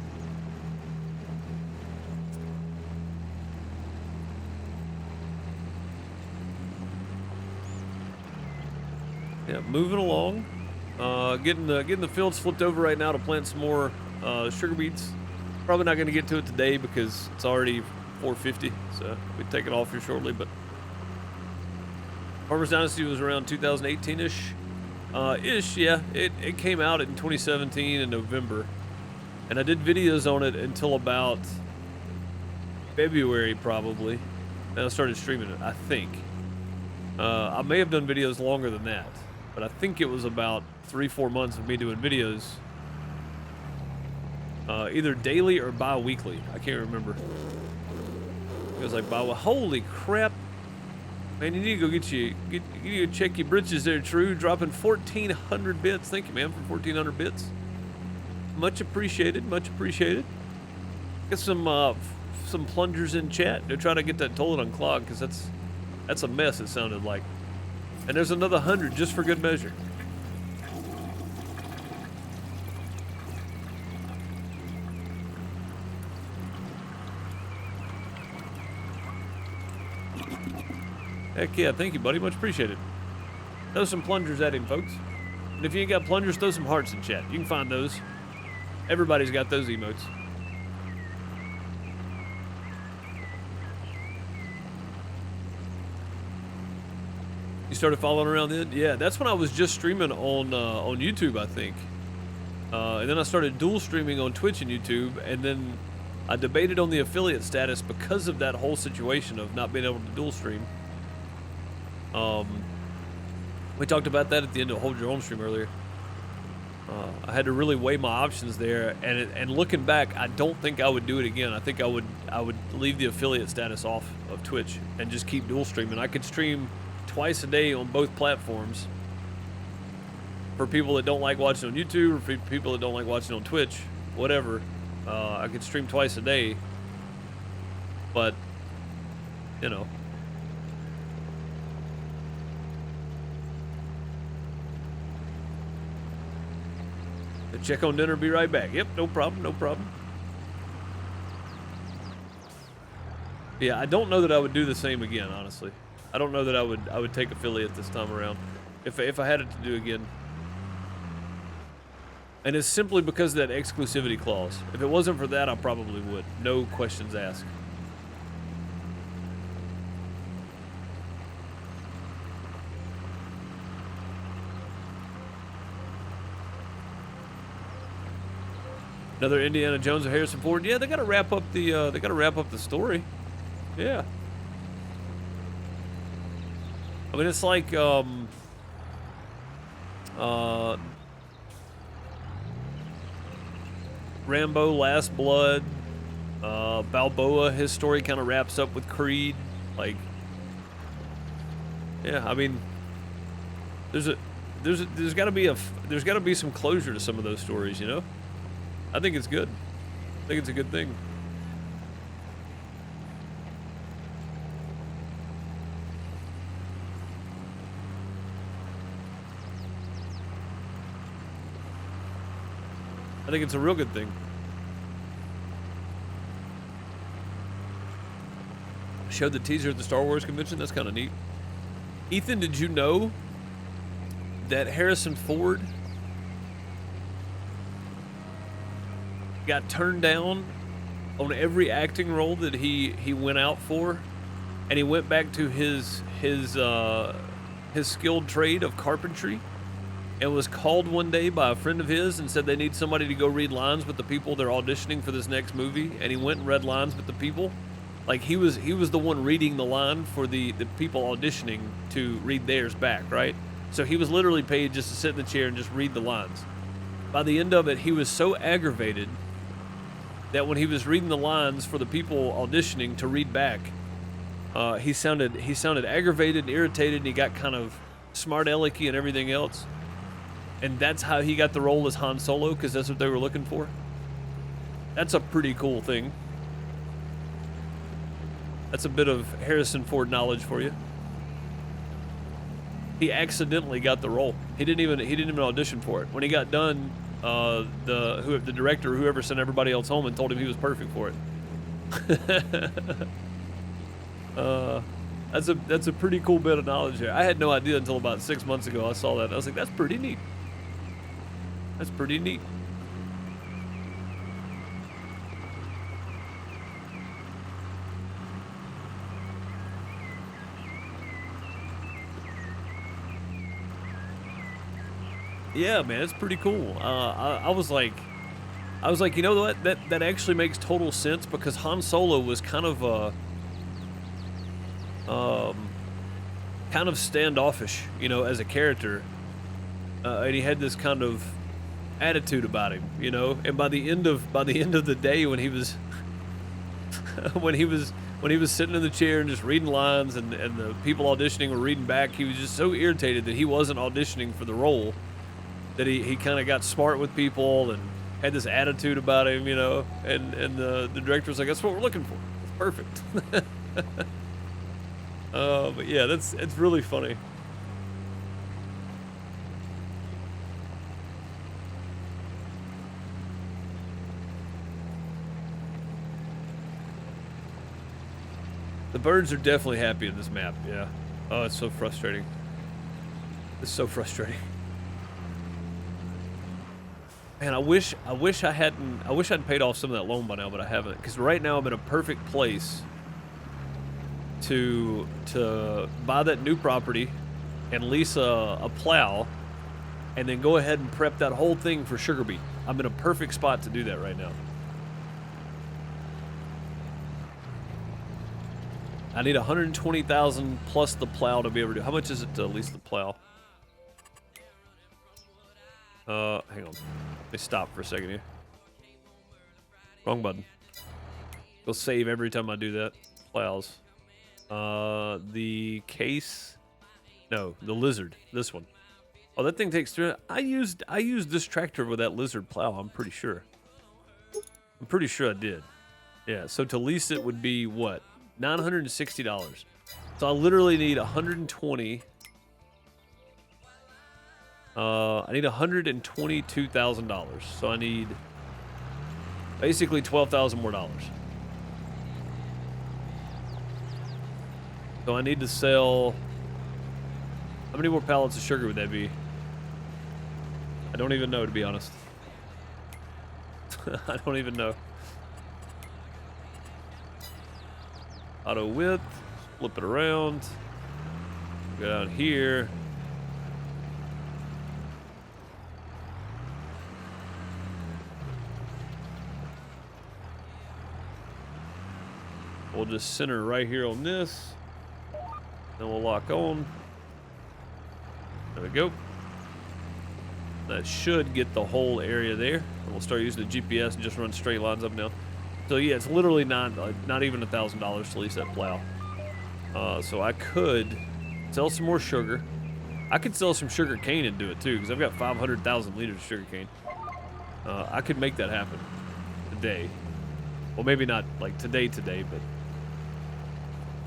Yeah, moving along. Getting the fields flipped over right now to plant some more sugar beets. Probably not going to get to it today because it's already 4:50, so we'll take it off here shortly. But Farmers Dynasty was around 2018-ish. Yeah. It came out in 2017 in November, and I did videos on it until about February probably. Then I started streaming it, I think. I may have done videos longer than that, but I think it was about 3-4 months of me doing videos, either daily or bi-weekly. I can't remember. It was like holy crap. Man, you need to go you need to check your britches there, True. Dropping 1,400 bits. Thank you, man, for 1,400 bits. Much appreciated, much appreciated. Get some plungers in chat to try to get that toilet unclogged, because that's a mess, it sounded like. And there's another 100 just for good measure. Heck yeah, thank you, buddy. Much appreciated. Throw some plungers at him, folks. And if you ain't got plungers, throw some hearts in chat. You can find those. Everybody's got those emotes. You started following around then? Yeah, that's when I was just streaming on YouTube, I think. And then I started dual streaming on Twitch and YouTube, and then I debated on the affiliate status because of that whole situation of not being able to dual stream. We talked about that at the end of Hold Your Home stream earlier. I had to really weigh my options there, and looking back, I don't think I would do it again. I think I would leave the affiliate status off of Twitch and just keep dual streaming. I could stream twice a day on both platforms for people that don't like watching on YouTube, or for people that don't like watching on Twitch, whatever. I could stream twice a day, but you know. Check on dinner, be right back. Yep, no problem, no problem. Yeah, I don't know that I would do the same again, honestly. I don't know that I would take affiliate this time around. if I had it to do again. And it's simply because of that exclusivity clause. If it wasn't for that, I probably would. No questions asked. Another Indiana Jones or Harrison Ford. Yeah, they got to wrap up the story. Yeah. I mean, it's like Rambo, Last Blood, Balboa. His story kind of wraps up with Creed. Like, yeah, I mean, there's got to be some closure to some of those stories, you know. I think it's good. I think it's a good thing. I think it's a real good thing. Showed the teaser at the Star Wars convention. That's kind of neat. Ethan, did you know that Harrison Ford got turned down on every acting role that he went out for, and he went back to his skilled trade of carpentry, and was called one day by a friend of his and said they need somebody to go read lines with the people they're auditioning for this next movie, and he went and read lines with the people. Like, he was the one reading the line for the people auditioning to read theirs back, right? So he was literally paid just to sit in the chair and just read the lines. By the end of it, he was so aggravated that when he was reading the lines for the people auditioning to read back, he sounded aggravated and irritated, and he got kind of smart alecky and everything else. And that's how he got the role as Han Solo, because that's what they were looking for. That's a pretty cool thing. That's a bit of Harrison Ford knowledge for you. He accidentally got the role. He didn't even audition for it. When he got done, the director, whoever sent everybody else home, and told him he was perfect for it. That's a pretty cool bit of knowledge there. I had no idea until about 6 months ago. I saw that. I was like, that's pretty neat. That's pretty neat. Yeah, man, it's pretty cool. I was like, you know what? That actually makes total sense, because Han Solo was kind of standoffish, you know, as a character, and he had this kind of attitude about him, you know. And by the end of the day, when he was when he was sitting in the chair and just reading lines, and the people auditioning were reading back, he was just so irritated that he wasn't auditioning for the role, that he kind of got smart with people and had this attitude about him, you know. And the director was like, that's what we're looking for. It's perfect. But yeah, it's really funny. The birds are definitely happy in this map, yeah. Oh, it's so frustrating. It's so frustrating. Man, I wish I'd paid off some of that loan by now, but I haven't. Because right now I'm in a perfect place to buy that new property and lease a plow, and then go ahead and prep that whole thing for sugar beet. I'm in a perfect spot to do that right now. I need 120,000 plus the plow to be able to do. How much is it to lease the plow? Hang on. Let me stop for a second here. Wrong button. Go save every time I do that. Plows. The case. No, the lizard. This one. Oh, that thing takes 3. I used this tractor with that lizard plow. I'm pretty sure. I'm pretty sure I did. Yeah. So to lease it would be what? $960. So I literally need 120. I need $122,000. So I need basically $12,000 more dollars. So I need to sell. How many more pallets of sugar would that be? I don't even know, to be honest. I don't even know. Auto width, flip it around. Go down here. We'll just center right here on this. Then we'll lock on. There we go. That should get the whole area there. And we'll start using the GPS and just run straight lines up now. So yeah, it's literally not even $1,000 to lease that plow. So I could sell some more sugar. I could sell some sugar cane and do it too, because I've got 500,000 liters of sugar cane. I could make that happen today. Well, maybe not like today, but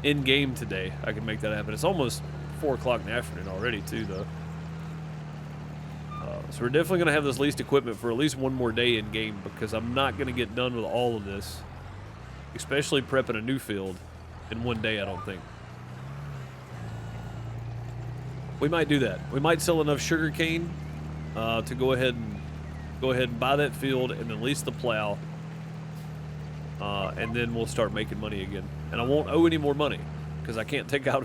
in game today, I can make that happen. It's almost 4 o'clock in the afternoon already too, though. So we're definitely going to have this leased equipment for at least one more day in game, because I'm not going to get done with all of this, especially prepping a new field, in one day, I don't think. We might do that. We might sell enough sugar cane to go ahead and buy that field and then lease the plow, and then we'll start making money again. And I won't owe any more money, because I can't take out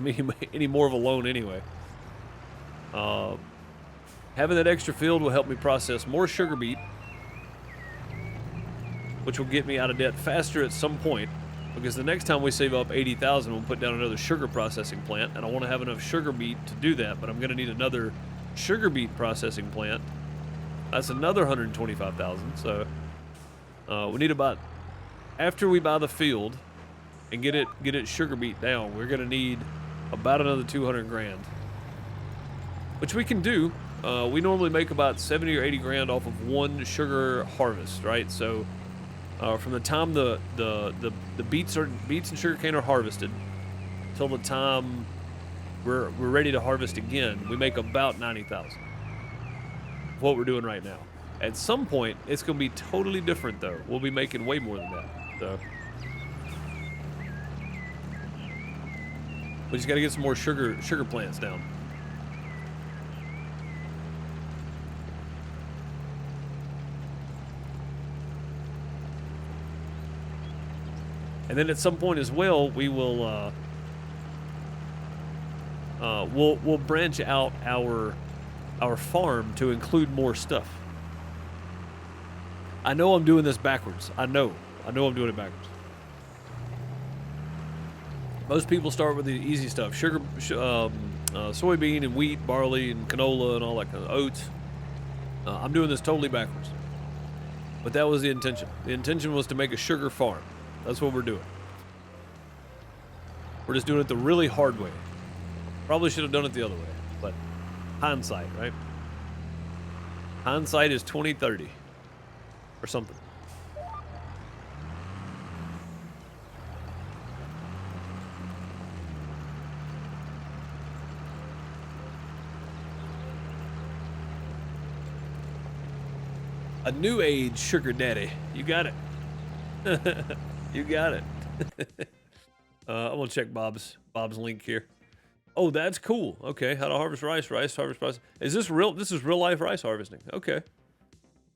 any more of a loan anyway. Having that extra field will help me process more sugar beet, which will get me out of debt faster at some point, because the next time we save up $80,000, we'll put down another sugar processing plant, and I want to have enough sugar beet to do that, but I'm going to need another sugar beet processing plant. That's another $125,000, so we need about, after we buy the field and get it sugar beet down, we're going to need about another 200 grand, which we can do. We normally make about 70 or 80 grand off of one sugar harvest, right? So from the time the beets and sugar cane are harvested till the time we're ready to harvest again, we make about 90,000. What we're doing right now. At some point, it's going to be totally different, though. We'll be making way more than that. So we just got to get some more sugar plants down. And then at some point as well, we will we'll branch out our farm to include more stuff. I know I'm doing this backwards. I know I'm doing it backwards. Most people start with the easy stuff: sugar, soybean and wheat, barley and canola and all that kind of oats. I'm doing this totally backwards. But that was the intention. The intention was to make a sugar farm. That's what we're doing. We're just doing it the really hard way. Probably should have done it the other way, but hindsight, right? Hindsight is 20/30 or something. A new age sugar daddy. You got it. You got it. I'm gonna check Bob's link here. Oh, that's cool. Okay, how to harvest rice harvest process. Is this real? This is real life rice harvesting. Okay,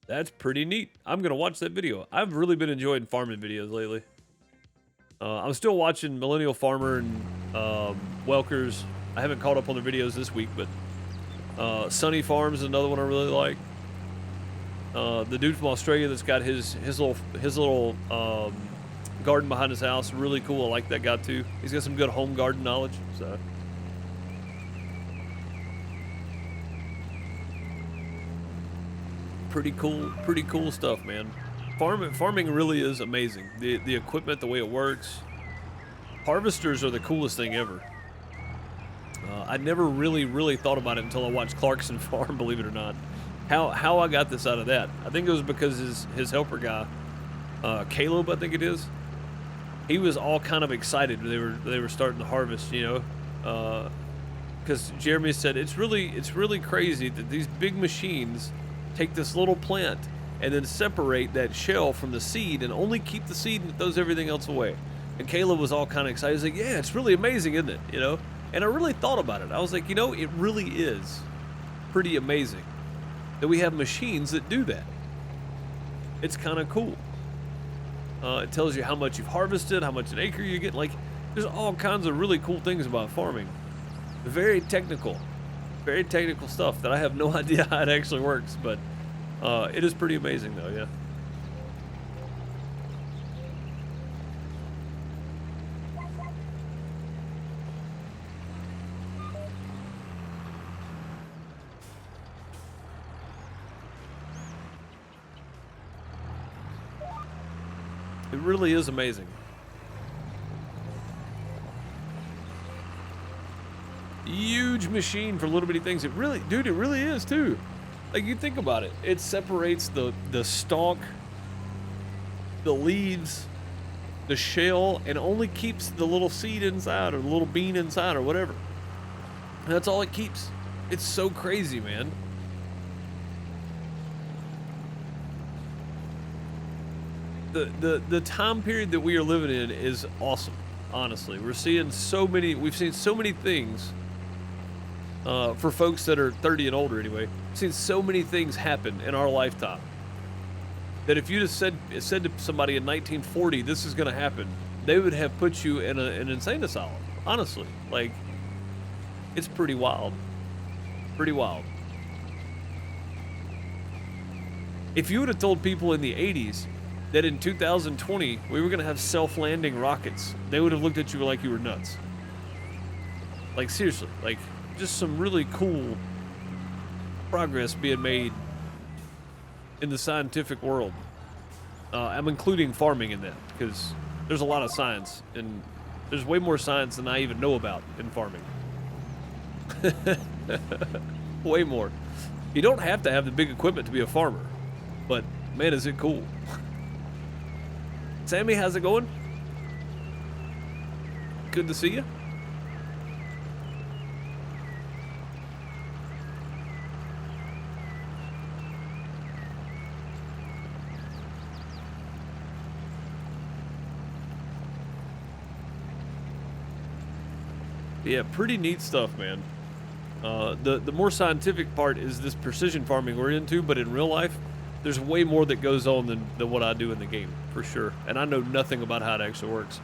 that's pretty neat. I'm gonna watch that video. I've really been enjoying farming videos lately. I'm still watching Millennial Farmer and Welkers. I haven't caught up on their videos this week, but Sunny Farms is another one I really like. The dude from Australia that's got his little garden behind his house, really cool. I like that guy too. He's got some good home garden knowledge. So pretty cool stuff, man. Farming really is amazing. The equipment, the way it works. Harvesters are the coolest thing ever. I never really thought about it until I watched Clarkson farm, believe it or not. How I got this out of that. I think it was because his helper guy, Caleb, I think it is. He was all kind of excited when they were starting to harvest, you know, because Jeremy said it's really crazy that these big machines take this little plant and then separate that shell from the seed and only keep the seed and it throws everything else away. And Caleb was all kind of excited. He's like, yeah, it's really amazing, isn't it? You know, And I really thought about it. I was like, you know, it really is pretty amazing that we have machines that do that. It's kind of cool. It tells you how much you've harvested, how much an acre you get. Like, there's all kinds of really cool things about farming. Very technical stuff that I have no idea how it actually works, but it is pretty amazing though, yeah. It really is amazing. Huge machine for little bitty things. It really, dude, it really is too. Like, you think about it. It separates the stalk, the leaves, the shell, and only keeps the little seed inside or the little bean inside or whatever. And that's all it keeps. It's so crazy, man. The time period that we are living in is awesome. Honestly, we've seen so many things. For folks that are 30 and older, anyway, we've seen so many things happen in our lifetime that if you'd have said to somebody in 1940 this is going to happen, they would have put you in an insane asylum. Honestly, like, it's pretty wild. Pretty wild. If you would have told people in the 80s that in 2020 we were going to have self-landing rockets, they would have looked at you like you were nuts. Like, seriously, like, just some really cool progress being made in the scientific world. I'm including farming in that because there's a lot of science, and there's way more science than I even know about in farming. Way more. You don't have to have the big equipment to be a farmer, but man, is it cool. Sammy, how's it going? Good to see you. Yeah, pretty neat stuff, man. The more scientific part is this precision farming we're into, but in real life, there's way more that goes on than what I do in the game, for sure. And I know nothing about how it actually works.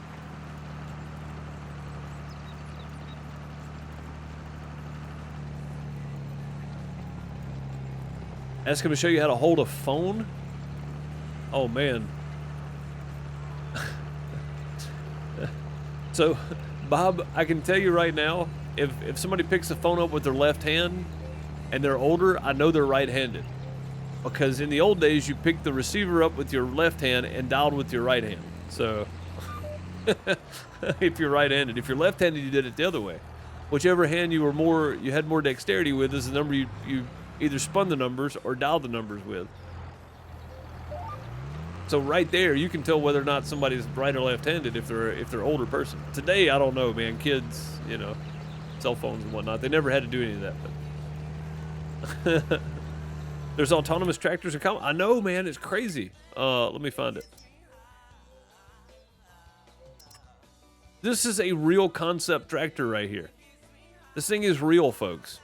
Ask him to show you how to hold a phone? Oh, man. So, Bob, I can tell you right now, if somebody picks the phone up with their left hand and they're older, I know they're right-handed. Because in the old days, you picked the receiver up with your left hand and dialed with your right hand. So, if you're right-handed. If you're left-handed, you did it the other way. Whichever hand you had more dexterity with is the number you either spun the numbers or dialed the numbers with. So right there, you can tell whether or not somebody's right or left-handed if they're older person. Today, I don't know, man. Kids, you know, cell phones and whatnot, they never had to do any of that. But there's autonomous tractors in common. I know, man. It's crazy. Let me find it. This is a real concept tractor right here. This thing is real, folks.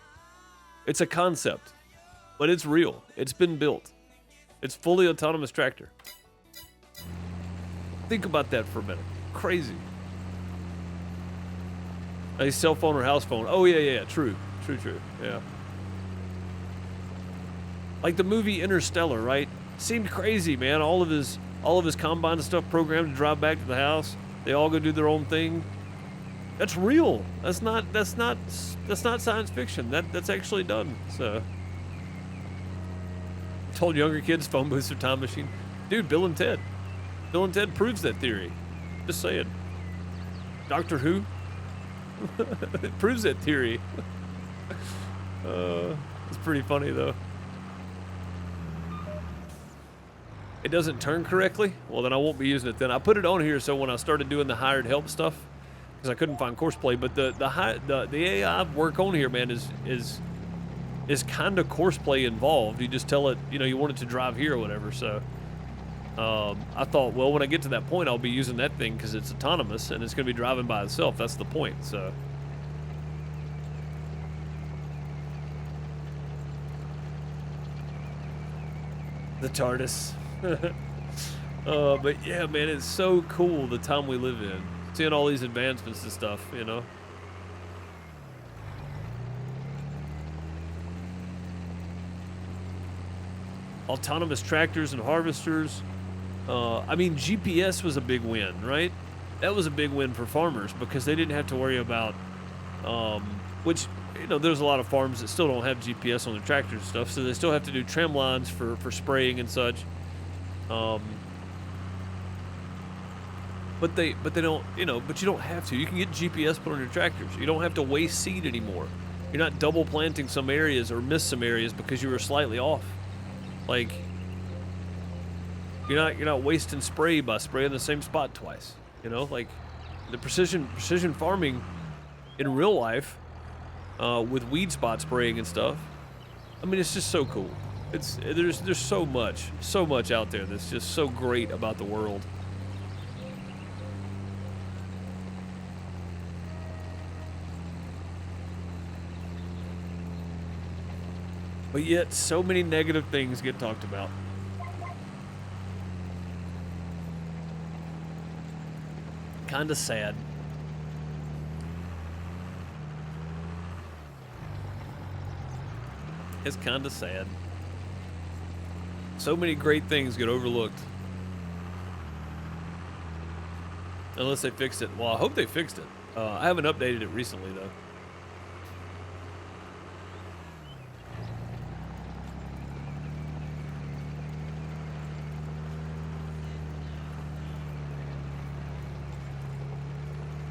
It's a concept, but it's real. It's been built. It's fully autonomous tractor. Think about that for a minute. Crazy. A cell phone or house phone. Oh, yeah. True. Yeah. Like the movie Interstellar, right? Seemed crazy, man. All of his combine and stuff programmed to drive back to the house. They all go do their own thing. That's real. That's not science fiction. That's actually done. So, told younger kids phone booths are time machine. Dude, Bill and Ted proves that theory. Just saying. Doctor Who? It proves that theory. It's pretty funny though. It doesn't turn correctly? Well, then I won't be using it then. I put it on here so when I started doing the hired help stuff, because I couldn't find course play, but the AI work on here, man, is kind of course play involved. You just tell it, you know, you want it to drive here or whatever. So I thought, well, when I get to that point, I'll be using that thing because it's autonomous and it's going to be driving by itself. That's the point. So The TARDIS. But yeah, man, it's so cool the time we live in. Seeing all these advancements and stuff, you know? Autonomous tractors and harvesters. I mean, GPS was a big win, right? That was a big win for farmers because they didn't have to worry about, which, you know, there's a lot of farms that still don't have GPS on their tractors and stuff, so they still have to do trim lines for spraying and such. But they don't, you know, but you don't have to. You can get GPS put on your tractors. You don't have to waste seed anymore. You're not double planting some areas or miss some areas because you were slightly off. Like, you're not wasting spray by spraying the same spot twice. You know, like the precision farming in real life with weed spot spraying and stuff. I mean, it's just so cool. There's so much out there that's just so great about the world. But yet, so many negative things get talked about. Kinda sad. It's kinda sad. So many great things get overlooked. Unless they fixed it. Well, I hope they fixed it. I haven't updated it recently, though.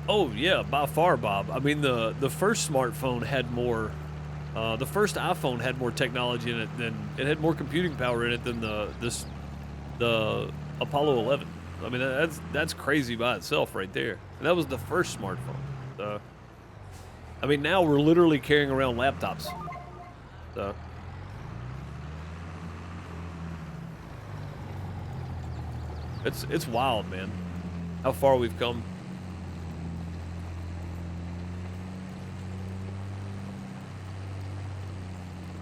Oh yeah, by far, Bob. I mean, the first smartphone had more. The first iPhone had more technology in it than it had more computing power in it than the Apollo 11. I mean, that's crazy by itself right there. And that was the first smartphone. So, I mean, now we're literally carrying around laptops. So, it's wild, man. How far we've come.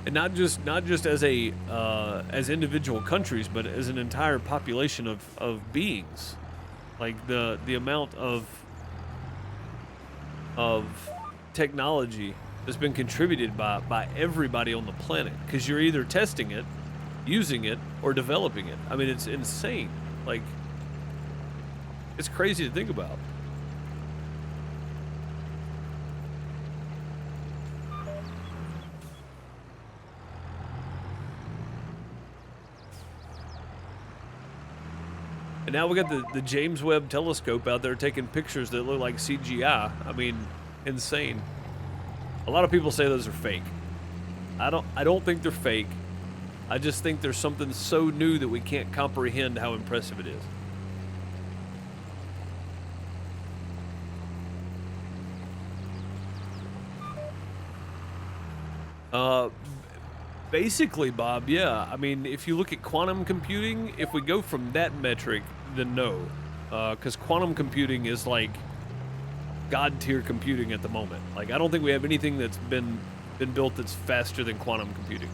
And not just as as individual countries, but as an entire population of beings. Like the amount of technology that's been contributed by everybody on the planet, because you're either testing it, using it, or developing it. I mean, it's insane. Like, it's crazy to think about. And now we got the James Webb Telescope out there taking pictures that look like CGI. I mean, insane. A lot of people say those are fake. I don't think they're fake. I just think there's something so new that we can't comprehend how impressive it is. Basically, Bob, yeah. I mean, if you look at quantum computing, if we go from that metric, then no. Because quantum computing is like God-tier computing at the moment. Like, I don't think we have anything that's been built that's faster than quantum computing.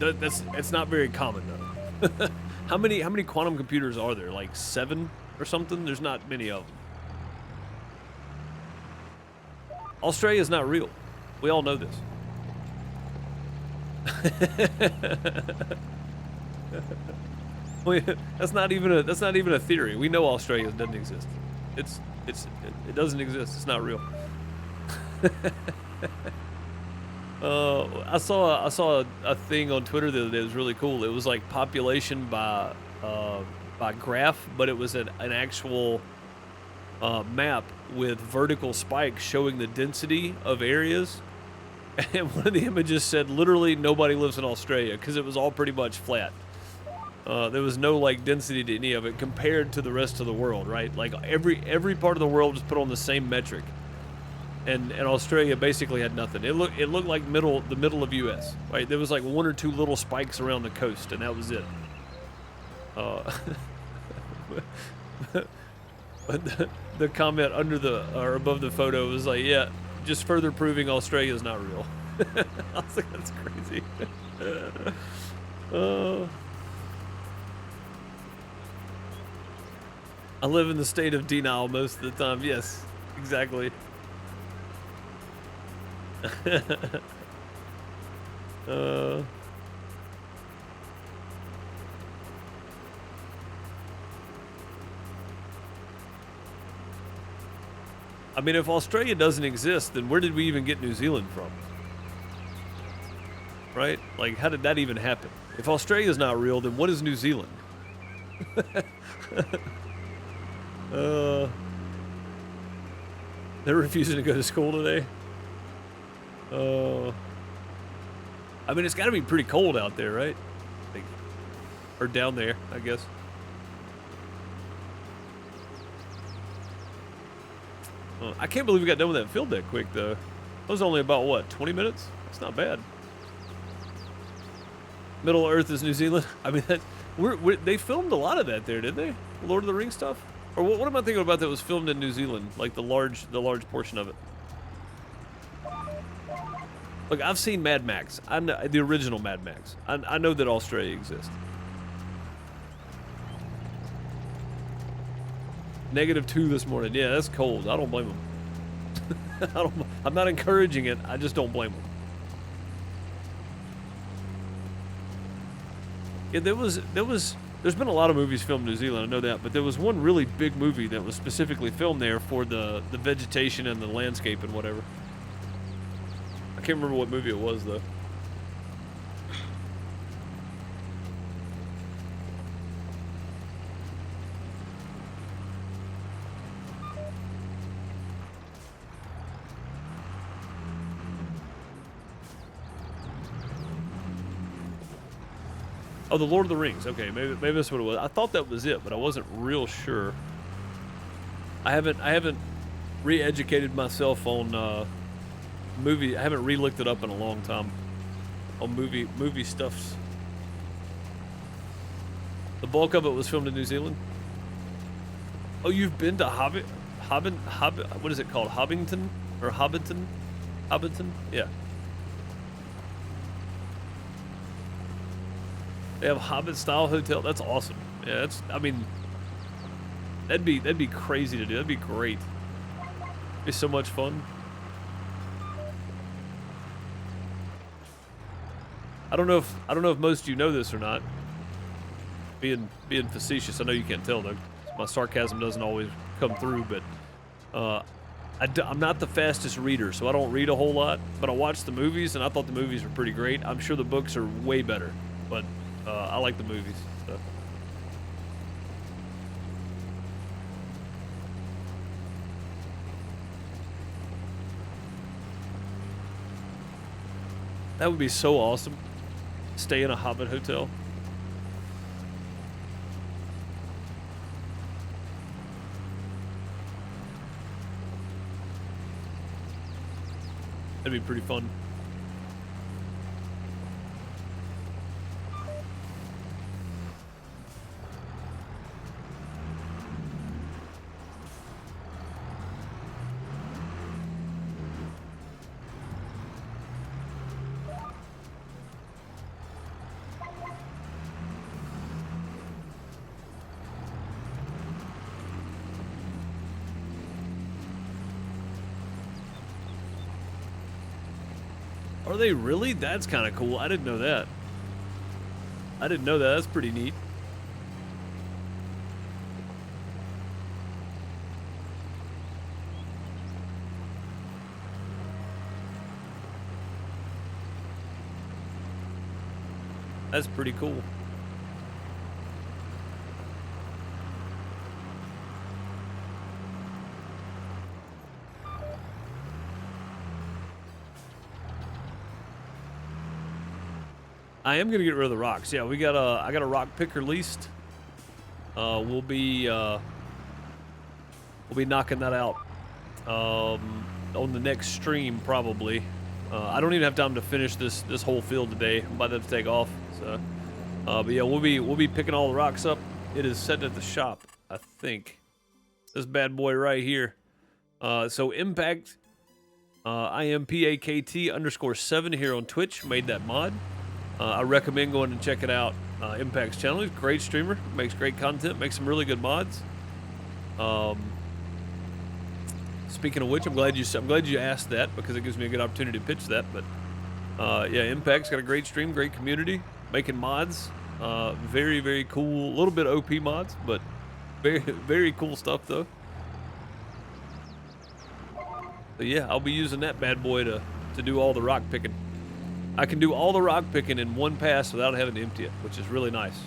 It's not very common, though. How many quantum computers are there? Like 7 or something? There's not many of them. Australia is not real. We all know this. That's not even a theory. We know Australia doesn't exist. It doesn't exist. It's not real. I saw a thing on Twitter the other day that was really cool. It was like population by graph, but it was an actual map with vertical spikes showing the density of areas. And one of the images said literally nobody lives in Australia because it was all pretty much flat. There was no like density to any of it compared to the rest of the world, right? Like every part of the world was put on the same metric, and Australia basically had nothing. It looked like the middle of U.S. Right? There was like 1 or 2 little spikes around the coast, and that was it. But the comment under or above the photo was like, yeah, just further proving Australia is not real. I was like, that's crazy. uh, I live in the state of denial most of the time. Yes, exactly. I mean, if Australia doesn't exist, then where did we even get New Zealand from? Right? Like, how did that even happen? If Australia's not real, then what is New Zealand? They're refusing to go to school today. I mean, it's got to be pretty cold out there, right? Like, or down there, I guess. I can't believe we got done with that field that quick, though. That was only about, what, 20 minutes? That's not bad. Middle Earth is New Zealand. I mean, they filmed a lot of that there, didn't they? Lord of the Rings stuff? Or what am I thinking about that was filmed in New Zealand? Like the large portion of it. Look, I've seen Mad Max. I know, the original Mad Max. I know that Australia exists. -2 this morning. Yeah, that's cold. I don't blame them. I'm not encouraging it. I just don't blame them. Yeah, there's been a lot of movies filmed in New Zealand, I know that, but there was one really big movie that was specifically filmed there for the vegetation and the landscape and whatever. I can't remember what movie it was, though. Oh, the Lord of the Rings. Okay, maybe that's what it was. I thought that was it, but I wasn't real sure. I haven't re-educated myself on movie. I haven't re-looked it up in a long time on movie stuffs. The bulk of it was filmed in New Zealand. Oh, you've been to Hobbit? What is it called? Hobbiton or Hobbiton? Hobbiton? Yeah. They have Hobbit-style hotel. That's awesome. Yeah, I mean, that'd be crazy to do. That'd be great. It'd be so much fun. I don't know if most of you know this or not. Being facetious, I know you can't tell though. My sarcasm doesn't always come through, but I'm not the fastest reader, so I don't read a whole lot. But I watched the movies, and I thought the movies were pretty great. I'm sure the books are way better, but I like the movies. So. That would be so awesome. Stay in a Hobbit hotel. That'd be pretty fun. Are they really? That's kind of cool. I didn't know that. I didn't know that. That's pretty neat. That's pretty cool. I am gonna get rid of the rocks. Yeah, I got a rock picker leased. We'll be knocking that out on the next stream probably. I don't even have time to finish this whole field today. I'm about to have to take off. So, but yeah, we'll be picking all the rocks up. It is set at the shop, I think. This bad boy right here. So impact I am PAKT_7 here on Twitch. Made that mod. I recommend going and check it out. Impact's channel. He's a great streamer. Makes great content. Makes some really good mods. Speaking of which, I'm glad you asked that because it gives me a good opportunity to pitch that. But yeah, Impact's got a great stream, great community, making mods. Very, very cool. A little bit OP mods, but very, very cool stuff though. But yeah, I'll be using that bad boy to do all the rock picking. I can do all the rock picking in one pass without having to empty it, which is really nice.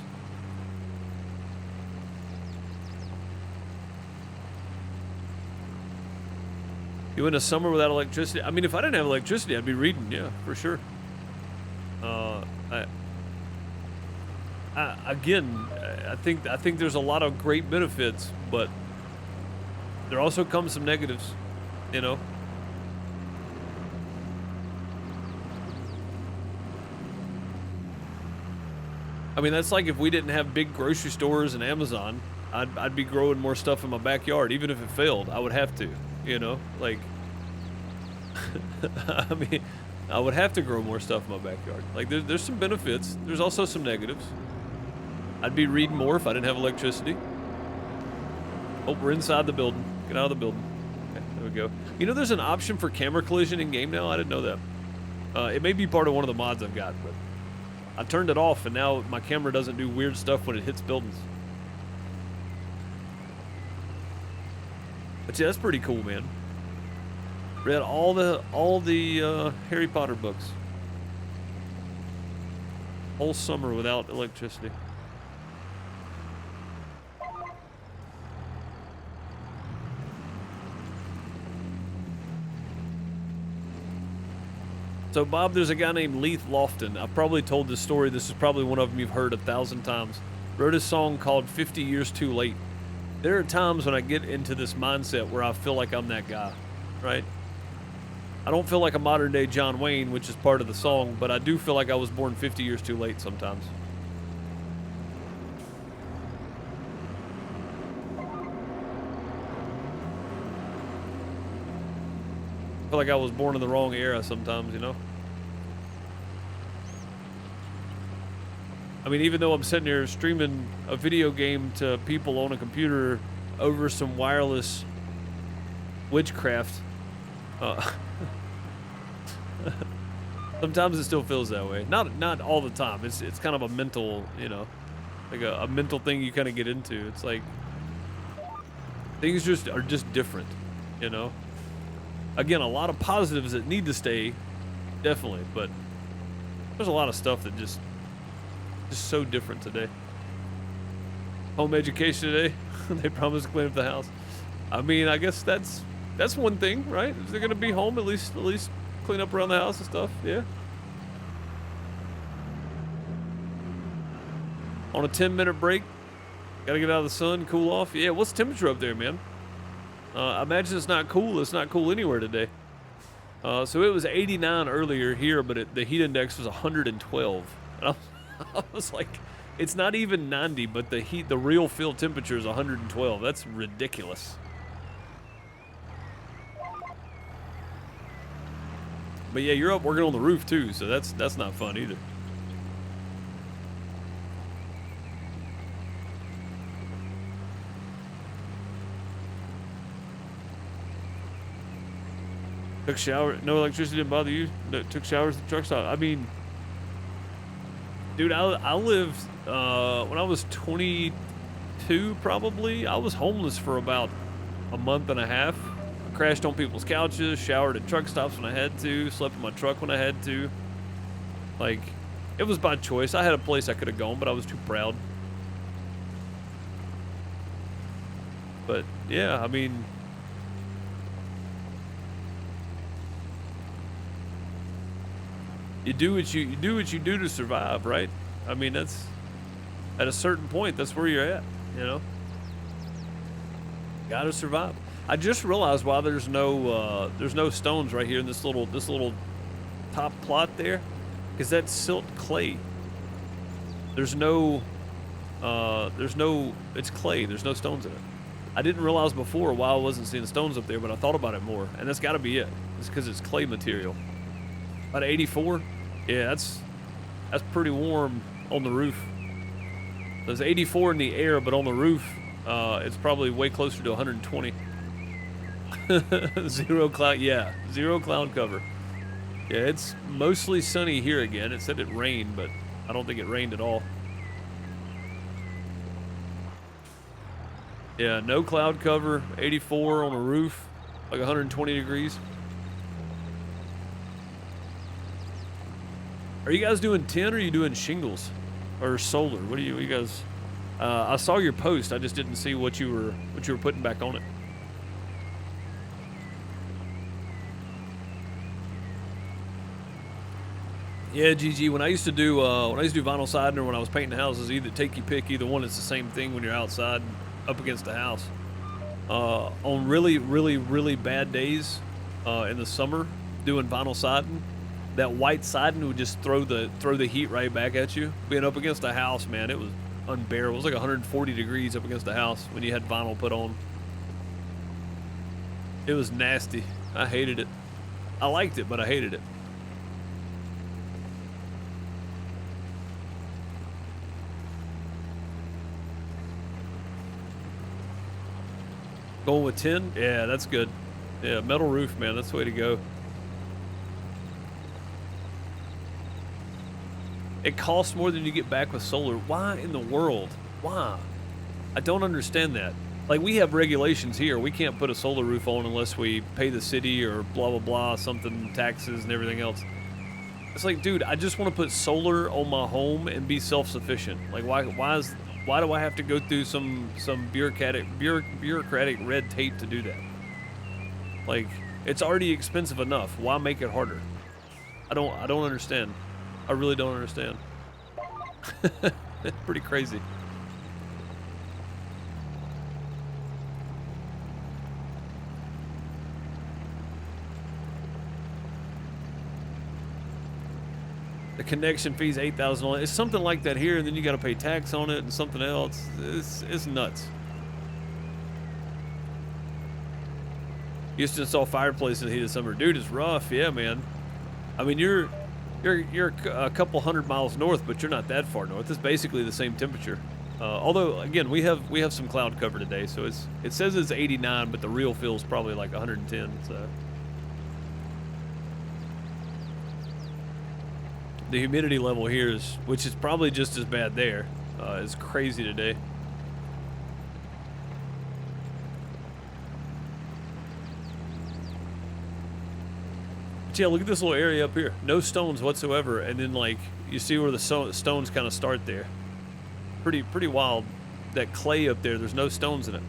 You in a summer without electricity? I mean, if I didn't have electricity, I'd be reading, yeah, for sure. Again, I think there's a lot of great benefits, but there also comes some negatives, you know. I mean, that's like if we didn't have big grocery stores and Amazon, I'd be growing more stuff in my backyard. Even if it failed, I would have to, you know, like, I mean, I would have to grow more stuff in my backyard. Like, there's some benefits. There's also some negatives. I'd be reading more if I didn't have electricity. Oh, we're inside the building. Get out of the building. Okay, there we go. You know, there's an option for camera collision in game now. I didn't know that. It may be part of one of the mods I've got, but I turned it off, and now my camera doesn't do weird stuff when it hits buildings. But yeah, that's pretty cool, man. Read all the Harry Potter books. Whole summer without electricity. So, Bob, there's a guy named Lease Lofton. I've probably told this story. This is probably one of them you've heard 1,000 times. Wrote a song called 50 Years Too Late. There are times when I get into this mindset where I feel like I'm that guy, right? I don't feel like a modern-day John Wayne, which is part of the song, but I do feel like I was born 50 years too late sometimes. I feel like I was born in the wrong era sometimes, you know? I mean, even though I'm sitting here streaming a video game to people on a computer over some wireless witchcraft, sometimes it still feels that way. Not all the time. It's kind of a mental, you know, like a mental thing you kind of get into. It's like things are just different, you know? Again, a lot of positives that need to stay, definitely, but there's a lot of stuff that just so different today. Home education today, they promised to clean up the house. I mean, I guess that's one thing, right? Is they're gonna be home at least clean up around the house and stuff, yeah. On a 10-minute break, gotta get out of the sun, cool off. Yeah, what's the temperature up there, man? I imagine it's not cool. It's not cool anywhere today. So it was 89 earlier here, but the heat index was 112. And I was like, it's not even 90, but the real field temperature is 112. That's ridiculous. But yeah, you're up working on the roof too, so that's not fun either. Took shower, no electricity didn't bother you? No, took showers at the truck stop. I mean, dude, I lived, when I was 22 probably, I was homeless for about a month and a half. I crashed on people's couches, showered at truck stops when I had to, slept in my truck when I had to. Like, it was by choice. I had a place I could have gone, but I was too proud. But yeah, I mean, you do what you do to survive, right? I mean, that's at a certain point, that's where you're at, you know. Gotta survive. I just realized why there's no stones right here in this little top plot there, because that's silt clay. It's clay. There's no stones in it. I didn't realize before why I wasn't seeing stones up there, but I thought about it more, and that's got to be it. It's because it's clay material. About 84? Yeah, that's pretty warm on the roof. There's 84 in the air, but on the roof, it's probably way closer to 120. Zero cloud, yeah, zero cloud cover. Yeah, it's mostly sunny here again. It said it rained, but I don't think it rained at all. Yeah, no cloud cover, 84 on the roof, like 120 degrees. Are you guys doing tin or are you doing shingles or solar? What are you guys? I saw your post. I just didn't see what you were putting back on it. Yeah, GG. When I used to do vinyl siding or when I was painting houses, either take your pick. Either one, it's the same thing when you're outside up against the house. On really, really, really bad days in the summer, doing vinyl siding, that white siding would just throw the heat right back at you. Being up against a house, man, it was unbearable. It was like 140 degrees up against the house when you had vinyl put on. It was nasty. I hated it. I liked it, but I hated it. Going with tin? Yeah, that's good. Yeah, metal roof, man. That's the way to go. It costs more than you get back with solar. Why in the world? Why? I don't understand that. Like, we have regulations here. We can't put a solar roof on unless we pay the city or blah, blah, blah, something, taxes and everything else. It's like, dude, I just want to put solar on my home and be self-sufficient. Like, why do I have to go through some bureaucratic red tape to do that? Like, it's already expensive enough. Why make it harder? I don't understand. I really don't understand. It's pretty crazy. The connection fee's $8,000. It's something like that here, and then you got to pay tax on it and something else. It's nuts. Used to install fireplace in the heat of summer, dude. It's rough, yeah, man. I mean, you're a couple hundred miles north, but you're not that far north. It's basically the same temperature. Although, again, we have some cloud cover today, so it says it's 89, but the real feel's probably like 110. So. The humidity level here which is probably just as bad there, is crazy today. But yeah, look at this little area up here. No stones whatsoever, and then like you see where the stones kind of start there. Pretty wild. That clay up there, there's no stones in it.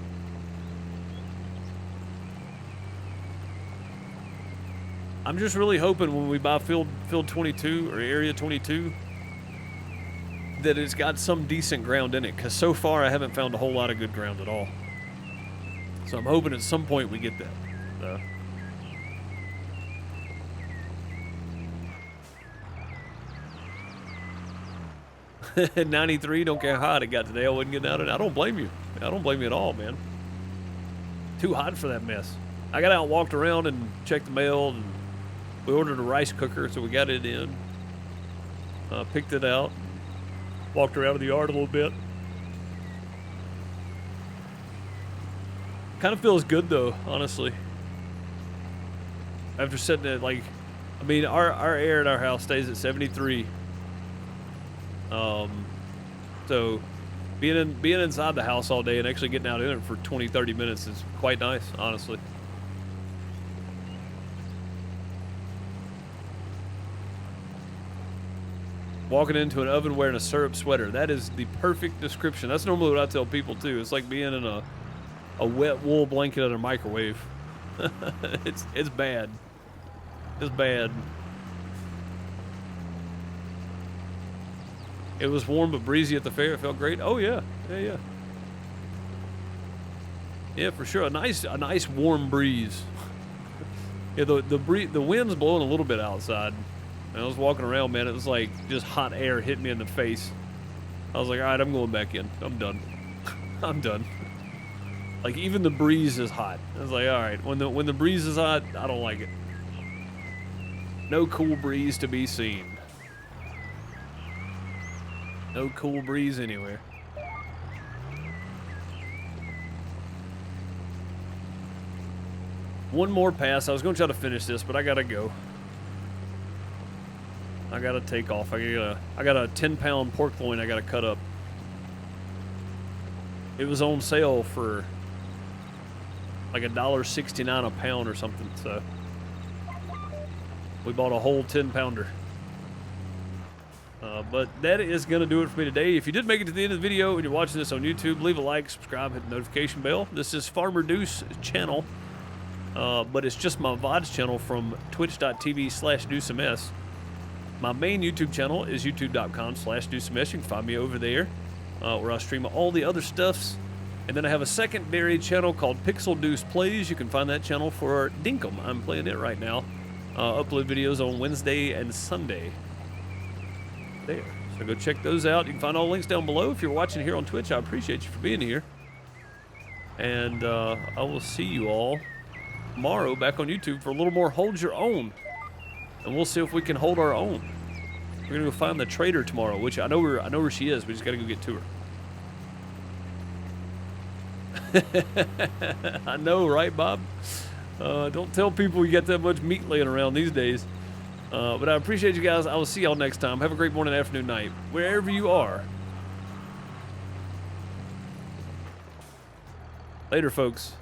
I'm just really hoping when we buy field 22 or area 22 that it's got some decent ground in it, because so far I haven't found a whole lot of good ground at all. So I'm hoping at some point we get that. 93, don't care how hot it got today. I wasn't getting out of it. I don't blame you. I don't blame you at all, man. Too hot for that mess. I got out and walked around and checked the mail, and we ordered a rice cooker, so we got it in. Picked it out. Walked around in the yard a little bit. Kind of feels good, though, honestly. After sitting at, like, I mean, our air at our house stays at 73. So being inside the house all day and actually getting out in it for 20-30 minutes is quite nice, honestly. Walking into an oven wearing a syrup sweater. That is the perfect description. That's normally what I tell people too. It's like being in a wet wool blanket in a microwave. It's bad. It's bad. It was warm but breezy at the fair. It felt great. Oh yeah, yeah. Yeah, for sure. A nice warm breeze. Yeah, the wind's blowing a little bit outside. And I was walking around, man. It was like just hot air hitting me in the face. I was like, all right, I'm going back in. I'm done. I'm done. Like, even the breeze is hot. I was like, all right, when the breeze is hot, I don't like it. No cool breeze to be seen. No cool breeze anywhere. One more pass. I was going to try to finish this, but I got to go. I got to take off. I got a 10-pound pork loin I got to cut up. It was on sale for like $1.69 a pound or something, so we bought a whole 10-pounder. But that is going to do it for me today. If you did make it to the end of the video and you're watching this on YouTube, leave a like, subscribe, hit the notification bell. This is Farmer Deuce channel, but it's just my VODs channel from twitch.tv/DeuceMS. My main YouTube channel is youtube.com/DeuceMS. You can find me over there, where I stream all the other stuffs. And then I have a secondary channel called Pixel Deuce Plays. You can find that channel for Dinkum. I'm playing it right now. Upload videos on Wednesday and Sunday. There. So go check those out. You can find all links down below. If you're watching here on Twitch, I appreciate you for being here. And I will see you all tomorrow back on YouTube for a little more Hold Your Own. And we'll see if we can hold our own. We're gonna go find the trader tomorrow, which I know where she is. We just gotta go get to her. I know, right, Bob? Don't tell people you got that much meat laying around these days. But I appreciate you guys. I will see y'all next time. Have a great morning, afternoon, night, wherever you are. Later, folks.